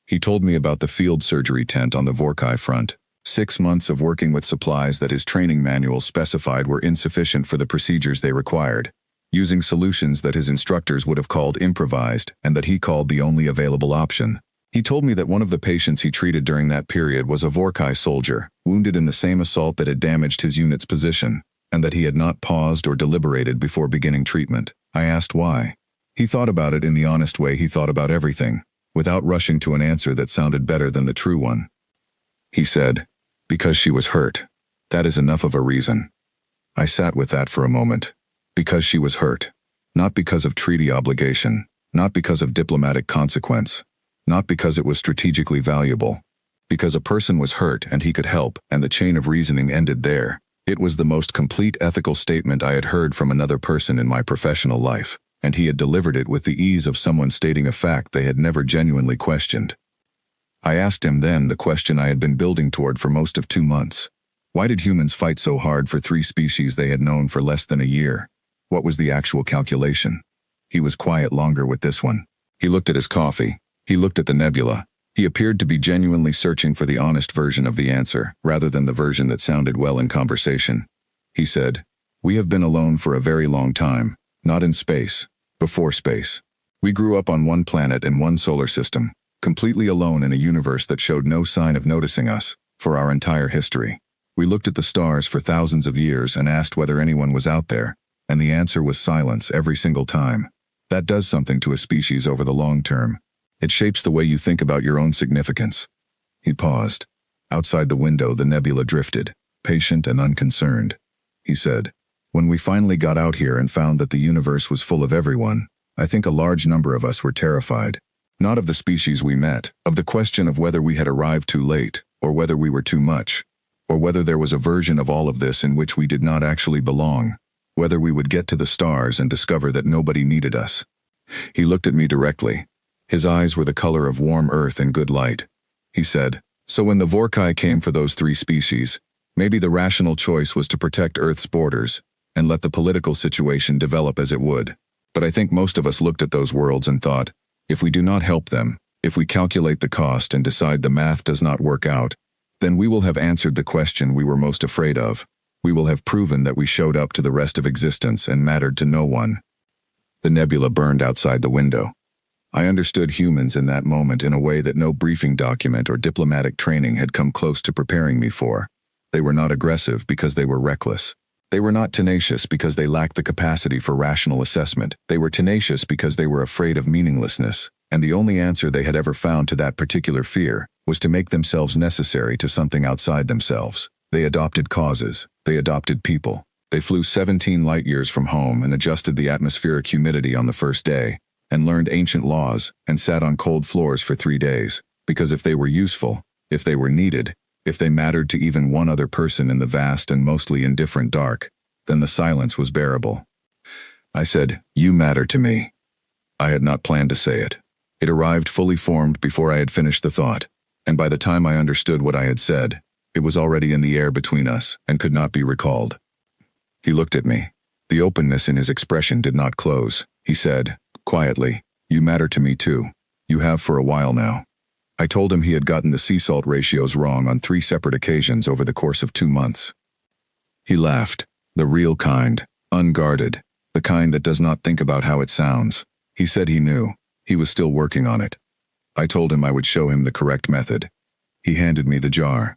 He told me about the field surgery tent on the Vorkai front. 6 months of working with supplies that his training manual specified were insufficient for the procedures they required, using solutions that his instructors would have called improvised and that he called the only available option. He told me that one of the patients he treated during that period was a Vorkai soldier, wounded in the same assault that had damaged his unit's position, and that he had not paused or deliberated before beginning treatment. I asked why. He thought about it in the honest way he thought about everything, without rushing to an answer that sounded better than the true one. He said, "Because she was hurt. That is enough of a reason." I sat with that for a moment. Because she was hurt. Not because of treaty obligation. Not because of diplomatic consequence. Not because it was strategically valuable. Because a person was hurt and he could help, and the chain of reasoning ended there. It was the most complete ethical statement I had heard from another person in my professional life, and he had delivered it with the ease of someone stating a fact they had never genuinely questioned. I asked him then the question I had been building toward for most of 2 months. Why did humans fight so hard for 3 species they had known for less than a year? What was the actual calculation? He was quiet longer with this one. He looked at his coffee. He looked at the nebula. He appeared to be genuinely searching for the honest version of the answer, rather than the version that sounded well in conversation. He said, "We have been alone for a very long time, not in space, before space. We grew up on one planet and one solar system, completely alone in a universe that showed no sign of noticing us, for our entire history. We looked at the stars for thousands of years and asked whether anyone was out there, and the answer was silence every single time. That does something to a species over the long term. It shapes the way you think about your own significance." He paused. Outside the window, the nebula drifted, patient and unconcerned. He said, "When we finally got out here and found that the universe was full of everyone, I think a large number of us were terrified. Not of the species we met, of the question of whether we had arrived too late, or whether we were too much, or whether there was a version of all of this in which we did not actually belong, whether we would get to the stars and discover that nobody needed us." He looked at me directly. His eyes were the color of warm earth and good light. He said, "So when the Vorkai came for those 3 species, maybe the rational choice was to protect Earth's borders and let the political situation develop as it would. But I think most of us looked at those worlds and thought, if we do not help them, if we calculate the cost and decide the math does not work out, then we will have answered the question we were most afraid of. We will have proven that we showed up to the rest of existence and mattered to no one." The nebula burned outside the window. I understood humans in that moment in a way that no briefing document or diplomatic training had come close to preparing me for. They were not aggressive because they were reckless. They were not tenacious because they lacked the capacity for rational assessment. They were tenacious because they were afraid of meaninglessness, and the only answer they had ever found to that particular fear was to make themselves necessary to something outside themselves. They adopted causes. They adopted people. They flew 17 light years from home and adjusted the atmospheric humidity on the first day, and learned ancient laws, and sat on cold floors for 3 days, because if they were useful, if they were needed, if they mattered to even one other person in the vast and mostly indifferent dark, then the silence was bearable. I said, "You matter to me." I had not planned to say it. It arrived fully formed before I had finished the thought, and by the time I understood what I had said, it was already in the air between us and could not be recalled. He looked at me. The openness in his expression did not close. He said, quietly, "You matter to me too. You have for a while now." I told him he had gotten the sea salt ratios wrong on 3 separate occasions over the course of 2 months. He laughed, the real kind, unguarded, the kind that does not think about how it sounds. He said he knew. He was still working on it. I told him I would show him the correct method. He handed me the jar.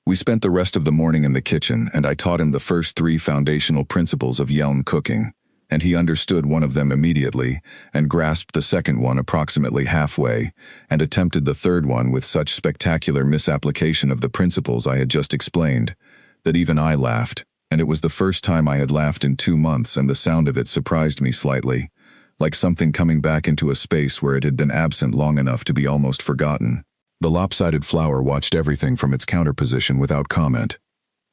We spent the rest of the morning in the kitchen, and I taught him the first 3 foundational principles of Yelm cooking, and he understood one of them immediately, and grasped the second one approximately halfway, and attempted the third one with such spectacular misapplication of the principles I had just explained, that even I laughed, and it was the first time I had laughed in 2 months, and the sound of it surprised me slightly, like something coming back into a space where it had been absent long enough to be almost forgotten. The lopsided flower watched everything from its counterposition without comment.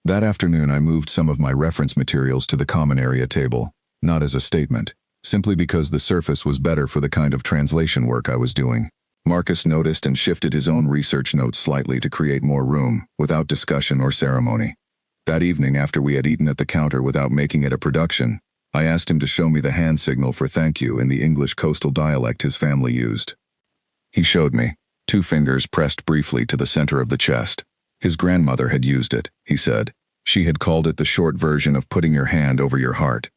That afternoon I moved some of my reference materials to the common area table, not as a statement, simply because the surface was better for the kind of translation work I was doing. Marcus noticed and shifted his own research notes slightly to create more room, without discussion or ceremony. That evening, after we had eaten at the counter without making it a production, I asked him to show me the hand signal for thank you in the English coastal dialect his family used. He showed me, 2 fingers pressed briefly to the center of the chest. His grandmother had used it, he said. She had called it the short version of putting your hand over your heart.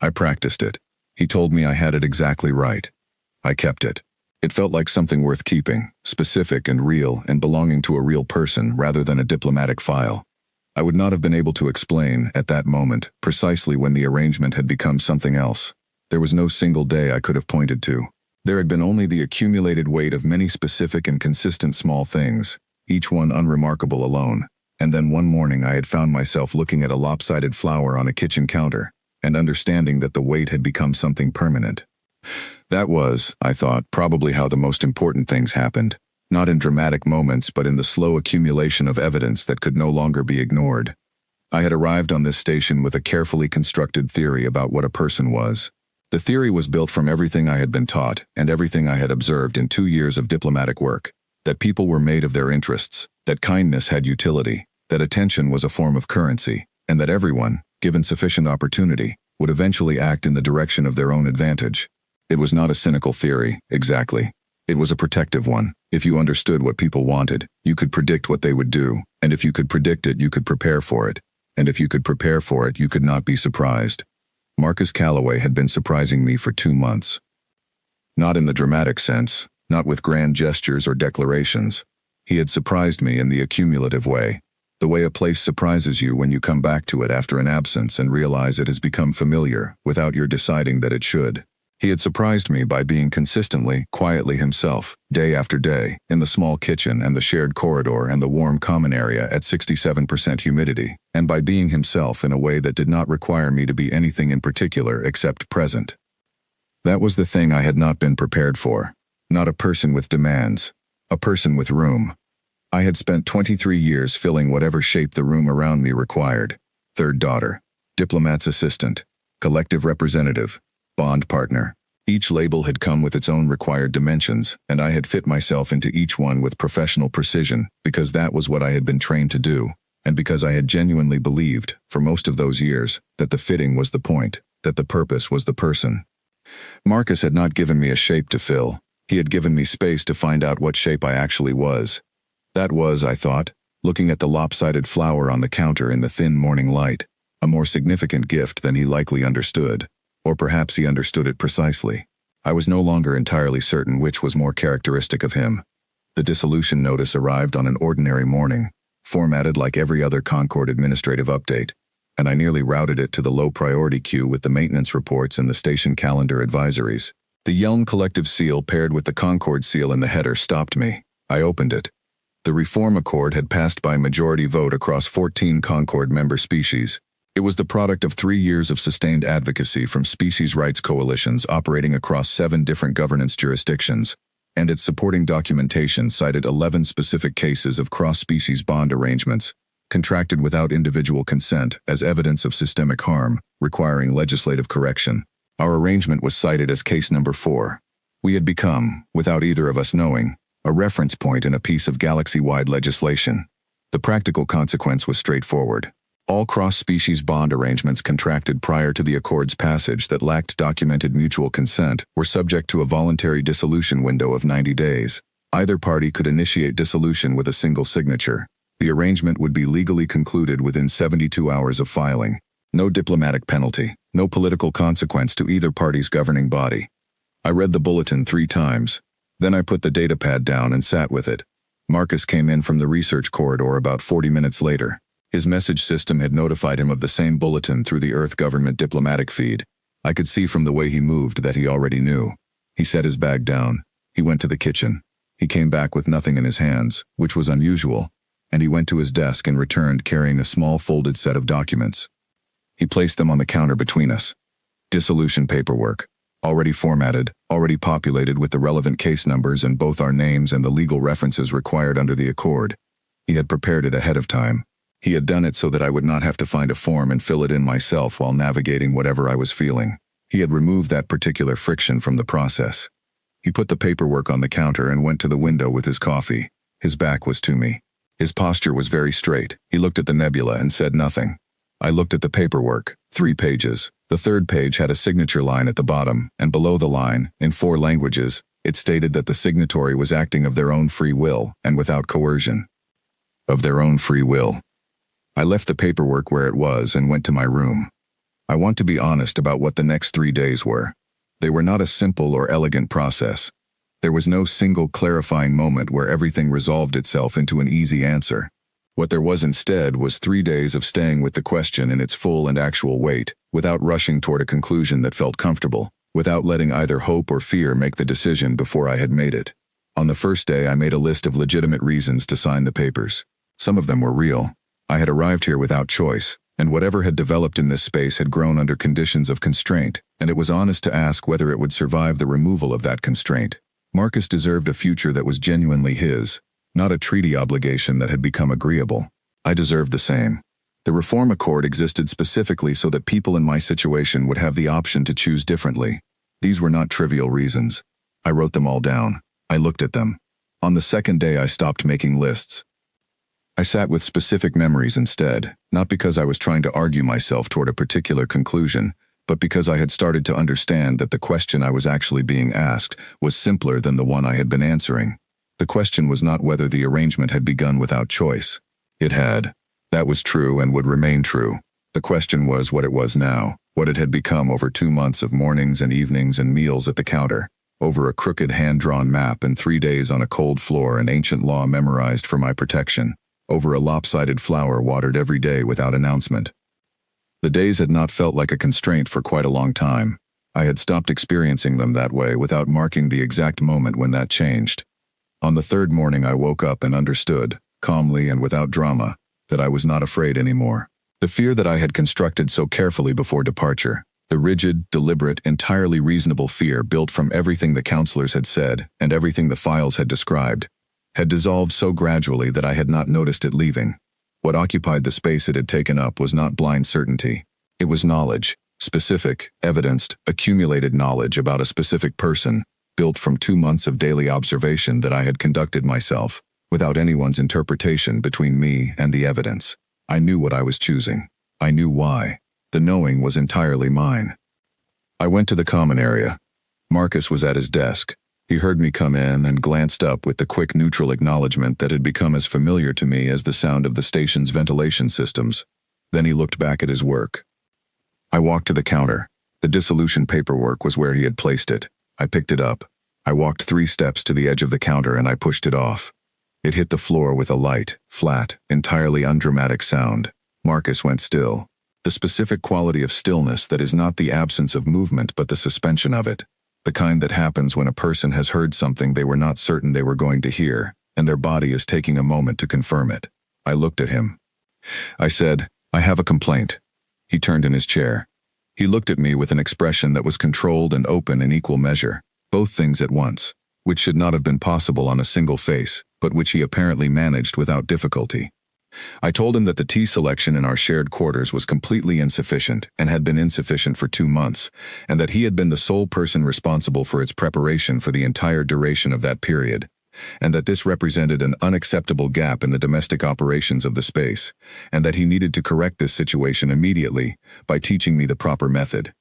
I practiced it. He told me I had it exactly right. I kept it. It felt like something worth keeping, specific and real and belonging to a real person rather than a diplomatic file. I would not have been able to explain, at that moment, precisely when the arrangement had become something else. There was no single day I could have pointed to. There had been only the accumulated weight of many specific and consistent small things, each one unremarkable alone, and then one morning I had found myself looking at a lopsided flower on a kitchen counter, and understanding that the weight had become something permanent. That was, I thought, probably how the most important things happened. Not in dramatic moments, but in the slow accumulation of evidence that could no longer be ignored. I had arrived on this station with a carefully constructed theory about what a person was. The theory was built from everything I had been taught and everything I had observed in 2 years of diplomatic work, that people were made of their interests, that kindness had utility, that attention was a form of currency, and that everyone, given sufficient opportunity, would eventually act in the direction of their own advantage. It was not a cynical theory, exactly. It was a protective one. If you understood what people wanted, you could predict what they would do, and if you could predict it, you could prepare for it, and if you could prepare for it, you could not be surprised. Marcus Calloway had been surprising me for 2 months. Not in the dramatic sense, not with grand gestures or declarations. He had surprised me in the accumulative way, the way a place surprises you when you come back to it after an absence and realize it has become familiar without your deciding that it should. He had surprised me by being consistently, quietly himself, day after day, in the small kitchen and the shared corridor and the warm common area at 67% humidity, and by being himself in a way that did not require me to be anything in particular except present. That was the thing I had not been prepared for. Not a person with demands. A person with room. I had spent 23 years filling whatever shape the room around me required. Third daughter. Diplomat's assistant. Collective representative. Bond partner. Each label had come with its own required dimensions, and I had fit myself into each one with professional precision, because that was what I had been trained to do, and because I had genuinely believed, for most of those years, that the fitting was the point, that the purpose was the person. Marcus had not given me a shape to fill. He had given me space to find out what shape I actually was. That was, I thought, looking at the lopsided flower on the counter in the thin morning light, a more significant gift than he likely understood. Or perhaps he understood it precisely. I was no longer entirely certain which was more characteristic of him. The dissolution notice arrived on an ordinary morning, formatted like every other Concord administrative update, and I nearly routed it to the low-priority queue with the maintenance reports and the station calendar advisories. The Yelm collective seal paired with the Concord seal in the header stopped me. I opened it. The Reform Accord had passed by majority vote across 14 Concord member species. It was the product of 3 years of sustained advocacy from species rights coalitions operating across 7 different governance jurisdictions, and its supporting documentation cited 11 specific cases of cross-species bond arrangements, contracted without individual consent as evidence of systemic harm, requiring legislative correction. Our arrangement was cited as case number 4. We had become, without either of us knowing, a reference point in a piece of galaxy-wide legislation. The practical consequence was straightforward. All cross-species bond arrangements contracted prior to the Accord's passage that lacked documented mutual consent were subject to a voluntary dissolution window of 90 days. Either party could initiate dissolution with a single signature. The arrangement would be legally concluded within 72 hours of filing. No diplomatic penalty, no political consequence to either party's governing body. I read the bulletin 3 times. Then I put the datapad down and sat with it. Marcus came in from the research corridor about 40 minutes later. His message system had notified him of the same bulletin through the Earth government diplomatic feed. I could see from the way he moved that he already knew. He set his bag down. He went to the kitchen. He came back with nothing in his hands, which was unusual, and he went to his desk and returned carrying a small folded set of documents. He placed them on the counter between us. Dissolution paperwork. Already formatted, already populated with the relevant case numbers and both our names and the legal references required under the Accord. He had prepared it ahead of time. He had done it so that I would not have to find a form and fill it in myself while navigating whatever I was feeling. He had removed that particular friction from the process. He put the paperwork on the counter and went to the window with his coffee. His back was to me. His posture was very straight. He looked at the nebula and said nothing. I looked at the paperwork, 3 pages. The 3rd page had a signature line at the bottom, and below the line, in 4 languages, it stated that the signatory was acting of their own free will and without coercion. Of their own free will. I left the paperwork where it was and went to my room. I want to be honest about what the next 3 days were. They were not a simple or elegant process. There was no single clarifying moment where everything resolved itself into an easy answer. What there was instead was 3 days of staying with the question in its full and actual weight, without rushing toward a conclusion that felt comfortable, without letting either hope or fear make the decision before I had made it. On the first day I made a list of legitimate reasons to sign the papers. Some of them were real. I had arrived here without choice, and whatever had developed in this space had grown under conditions of constraint, and it was honest to ask whether it would survive the removal of that constraint. Marcus deserved a future that was genuinely his, not a treaty obligation that had become agreeable. I deserved the same. The Reform Accord existed specifically so that people in my situation would have the option to choose differently. These were not trivial reasons. I wrote them all down. I looked at them. On the 2nd day I stopped making lists. I sat with specific memories instead, not because I was trying to argue myself toward a particular conclusion, but because I had started to understand that the question I was actually being asked was simpler than the one I had been answering. The question was not whether the arrangement had begun without choice. It had. That was true and would remain true. The question was what it was now, what it had become over 2 months of mornings and evenings and meals at the counter, over a crooked hand-drawn map and 3 days on a cold floor and ancient law memorized for my protection, over a lopsided flower watered every day without announcement. The days had not felt like a constraint for quite a long time. I had stopped experiencing them that way without marking the exact moment when that changed. On the 3rd morning I woke up and understood, calmly and without drama, that I was not afraid anymore. The fear that I had constructed so carefully before departure, the rigid, deliberate, entirely reasonable fear built from everything the counselors had said and everything the files had described, had dissolved so gradually that I had not noticed it leaving. What occupied the space it had taken up was not blind certainty. It was knowledge, specific, evidenced, accumulated knowledge about a specific person, built from 2 months of daily observation that I had conducted myself, without anyone's interpretation between me and the evidence. I knew what I was choosing. I knew why. The knowing was entirely mine. I went to the common area. Marcus was at his desk. He heard me come in and glanced up with the quick neutral acknowledgement that had become as familiar to me as the sound of the station's ventilation systems. Then he looked back at his work. I walked to the counter. The dissolution paperwork was where he had placed it. I picked it up. I walked 3 steps to the edge of the counter and I pushed it off. It hit the floor with a light, flat, entirely undramatic sound. Marcus went still. The specific quality of stillness that is not the absence of movement but the suspension of it. The kind that happens when a person has heard something they were not certain they were going to hear, and their body is taking a moment to confirm it. I looked at him. I said, "I have a complaint." He turned in his chair. He looked at me with an expression that was controlled and open in equal measure, both things at once, which should not have been possible on a single face, but which he apparently managed without difficulty. I told him that the tea selection in our shared quarters was completely insufficient and had been insufficient for 2 months, and that he had been the sole person responsible for its preparation for the entire duration of that period, and that this represented an unacceptable gap in the domestic operations of the space, and that he needed to correct this situation immediately by teaching me the proper method.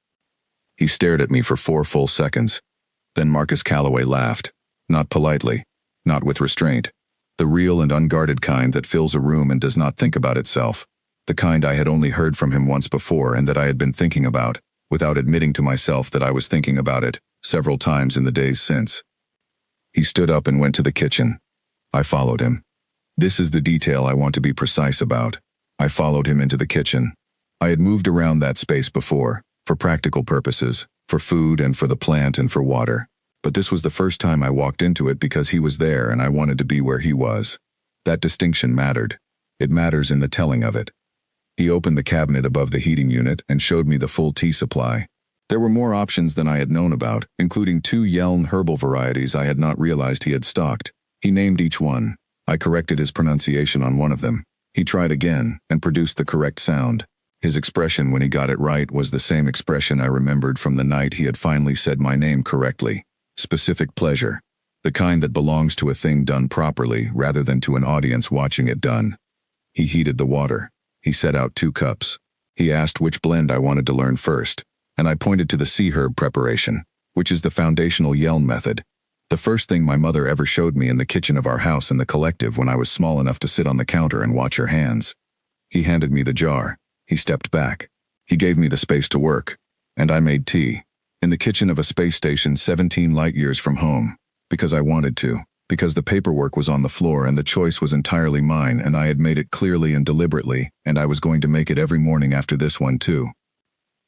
He stared at me for 4 full seconds. Then Marcus Calloway laughed, not politely, not with restraint, the real and unguarded kind that fills a room and does not think about itself, the kind I had only heard from him once before and that I had been thinking about, without admitting to myself that I was thinking about it, several times in the days since. He stood up and went to the kitchen. I followed him. This is the detail I want to be precise about. I followed him into the kitchen. I had moved around that space before, for practical purposes, for food and for the plant and for water. But this was the first time I walked into it because he was there and I wanted to be where he was. That distinction mattered. It matters in the telling of it. He opened the cabinet above the heating unit and showed me the full tea supply. There were more options than I had known about, including 2 Yeln herbal varieties I had not realized he had stocked. He named each one. I corrected his pronunciation on one of them. He tried again and produced the correct sound. His expression when he got it right was the same expression I remembered from the night he had finally said my name correctly. Specific pleasure. The kind that belongs to a thing done properly rather than to an audience watching it done. He heated the water. He set out 2 cups. He asked which blend I wanted to learn first, and I pointed to the sea herb preparation, which is the foundational Yeln method. The first thing my mother ever showed me in the kitchen of our house in the collective when I was small enough to sit on the counter and watch her hands. He handed me the jar. He stepped back. He gave me the space to work, and I made tea. In the kitchen of a space station 17 light years from home, because I wanted to, because the paperwork was on the floor and the choice was entirely mine and I had made it clearly and deliberately, and I was going to make it every morning after this one too.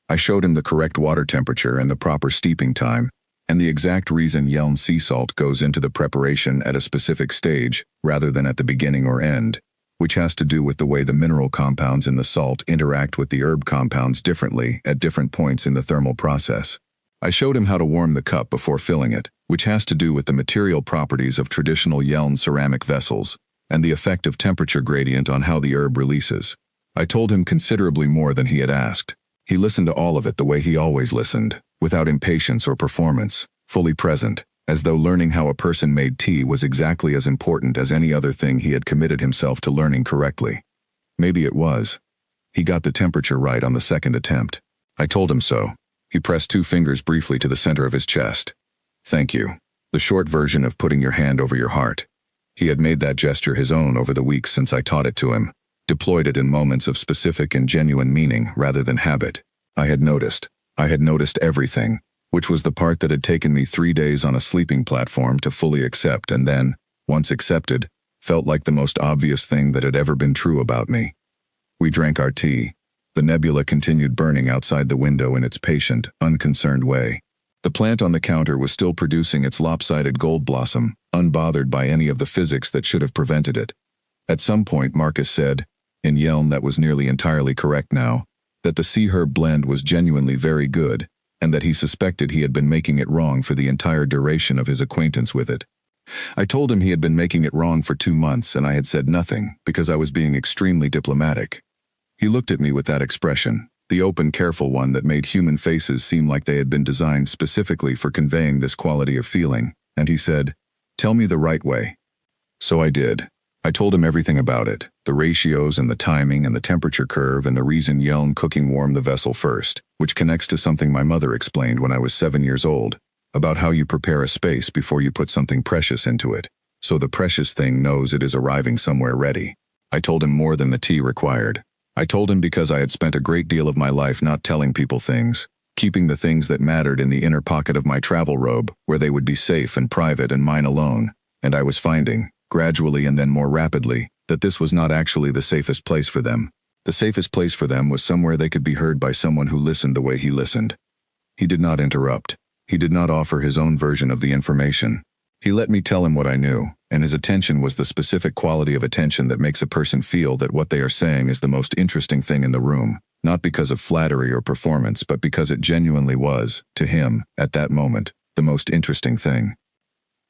I showed him the correct water temperature and the proper steeping time, and the exact reason Yeln sea salt goes into the preparation at a specific stage rather than at the beginning or end, which has to do with the way the mineral compounds in the salt interact with the herb compounds differently at different points in the thermal process. I showed him how to warm the cup before filling it, which has to do with the material properties of traditional Yeln ceramic vessels, and the effect of temperature gradient on how the herb releases. I told him considerably more than he had asked. He listened to all of it the way he always listened, without impatience or performance, fully present, as though learning how a person made tea was exactly as important as any other thing he had committed himself to learning correctly. Maybe it was. He got the temperature right on the 2nd attempt. I told him so. He pressed 2 fingers briefly to the center of his chest. Thank you. The short version of putting your hand over your heart. He had made that gesture his own over the weeks since I taught it to him, deployed it in moments of specific and genuine meaning rather than habit. I had noticed everything, which was the part that had taken me 3 days on a sleeping platform to fully accept and then, once accepted, felt like the most obvious thing that had ever been true about me. We drank our tea. The nebula continued burning outside the window in its patient, unconcerned way. The plant on the counter was still producing its lopsided gold blossom, unbothered by any of the physics that should have prevented it. At some point Marcus said, in Yeln that was nearly entirely correct now, that the sea herb blend was genuinely very good, and that he suspected he had been making it wrong for the entire duration of his acquaintance with it. I told him he had been making it wrong for 2 months and I had said nothing because I was being extremely diplomatic. He looked at me with that expression, the open, careful one that made human faces seem like they had been designed specifically for conveying this quality of feeling, and he said, "Tell me the right way." So I did. I told him everything about it, the ratios and the timing and the temperature curve and the reason Yeln cooking warmed the vessel first, which connects to something my mother explained when I was 7 years old, about how you prepare a space before you put something precious into it, so the precious thing knows it is arriving somewhere ready. I told him more than the tea required. I told him because I had spent a great deal of my life not telling people things, keeping the things that mattered in the inner pocket of my travel robe, where they would be safe and private and mine alone, and I was finding, gradually and then more rapidly, that this was not actually the safest place for them. The safest place for them was somewhere they could be heard by someone who listened the way he listened. He did not interrupt. He did not offer his own version of the information. He let me tell him what I knew, and his attention was the specific quality of attention that makes a person feel that what they are saying is the most interesting thing in the room, not because of flattery or performance, but because it genuinely was, to him, at that moment, the most interesting thing.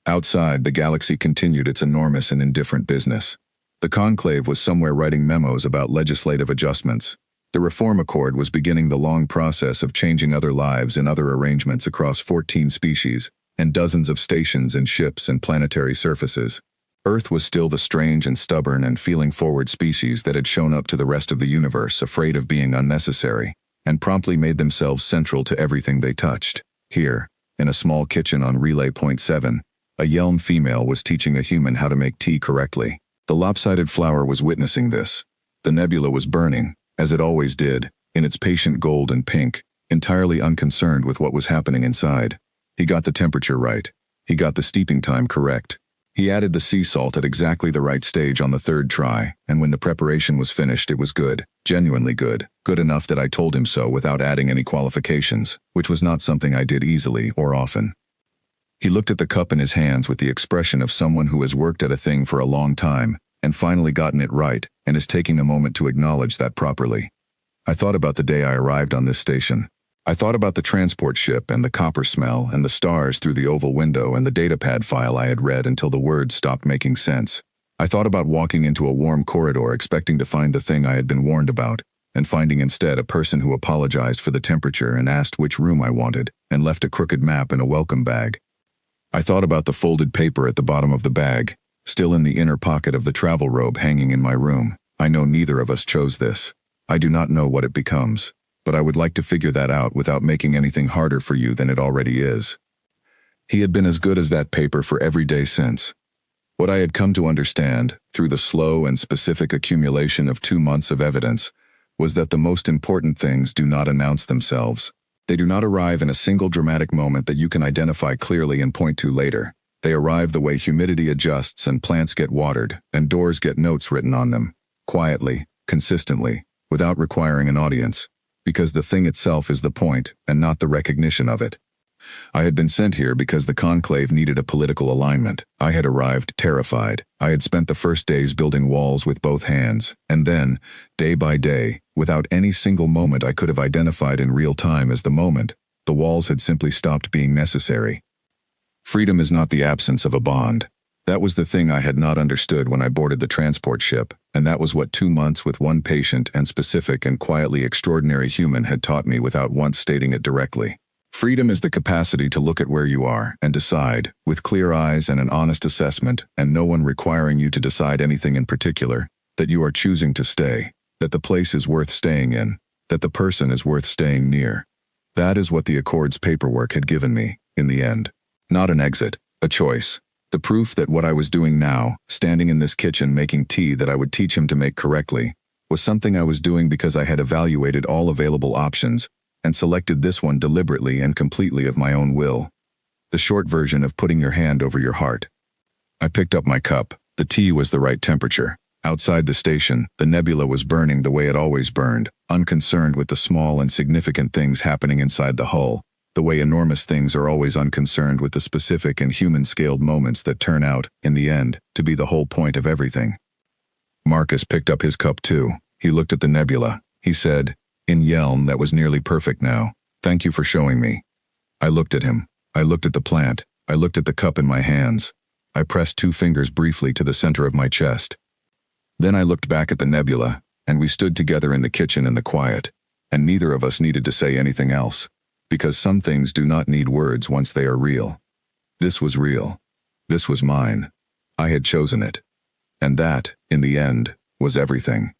Outside, the galaxy continued its enormous and indifferent business. The conclave was somewhere writing memos about legislative adjustments. The Reform Accord was beginning the long process of changing other lives in other arrangements across 14 species, and dozens of stations and ships and planetary surfaces. Earth was still the strange and stubborn and feeling-forward species that had shown up to the rest of the universe afraid of being unnecessary, and promptly made themselves central to everything they touched. Here, in a small kitchen on Relay Point 7, a Yelm female was teaching a human how to make tea correctly. The lopsided flower was witnessing this. The nebula was burning, as it always did, in its patient gold and pink, entirely unconcerned with what was happening inside. He got the temperature right. He got the steeping time correct. He added the sea salt at exactly the right stage on the third try, and when the preparation was finished it was good, genuinely good, good enough that I told him so without adding any qualifications, which was not something I did easily or often. He looked at the cup in his hands with the expression of someone who has worked at a thing for a long time, and finally gotten it right, and is taking a moment to acknowledge that properly. I thought about the day I arrived on this station. I thought about the transport ship and the copper smell and the stars through the oval window and the datapad file I had read until the words stopped making sense. I thought about walking into a warm corridor expecting to find the thing I had been warned about, and finding instead a person who apologized for the temperature and asked which room I wanted, and left a crooked map in a welcome bag. I thought about the folded paper at the bottom of the bag, still in the inner pocket of the travel robe hanging in my room. I know neither of us chose this. I do not know what it becomes, but I would like to figure that out without making anything harder for you than it already is. He had been as good as that paper for every day since. What I had come to understand, through the slow and specific accumulation of 2 months of evidence, was that the most important things do not announce themselves. They do not arrive in a single dramatic moment that you can identify clearly and point to later. They arrive the way humidity adjusts and plants get watered and doors get notes written on them, quietly, consistently, without requiring an audience, because the thing itself is the point and not the recognition of it. I had been sent here because the conclave needed a political alignment. I had arrived terrified. I had spent the first days building walls with both hands, and then, day by day, without any single moment I could have identified in real time as the moment, the walls had simply stopped being necessary. Freedom is not the absence of a bond. That was the thing I had not understood when I boarded the transport ship, and that was what 2 months with one patient and specific and quietly extraordinary human had taught me without once stating it directly. Freedom is the capacity to look at where you are and decide, with clear eyes and an honest assessment, and no one requiring you to decide anything in particular, that you are choosing to stay, that the place is worth staying in, that the person is worth staying near. That is what the Accord's paperwork had given me, in the end. Not an exit, a choice. The proof that what I was doing now, standing in this kitchen making tea that I would teach him to make correctly, was something I was doing because I had evaluated all available options and selected this one deliberately and completely of my own will. The short version of putting your hand over your heart. I picked up my cup. The tea was the right temperature. Outside the station, the nebula was burning the way it always burned, unconcerned with the small and significant things happening inside the hull, the way enormous things are always unconcerned with the specific and human-scaled moments that turn out, in the end, to be the whole point of everything. Marcus picked up his cup too. He looked at the nebula. He said, in Yelm that was nearly perfect now, "Thank you for showing me." I looked at him. I looked at the plant. I looked at the cup in my hands. I pressed 2 fingers briefly to the center of my chest. Then I looked back at the nebula, and we stood together in the kitchen in the quiet, and neither of us needed to say anything else, because some things do not need words once they are real. This was real. This was mine. I had chosen it. And that, in the end, was everything.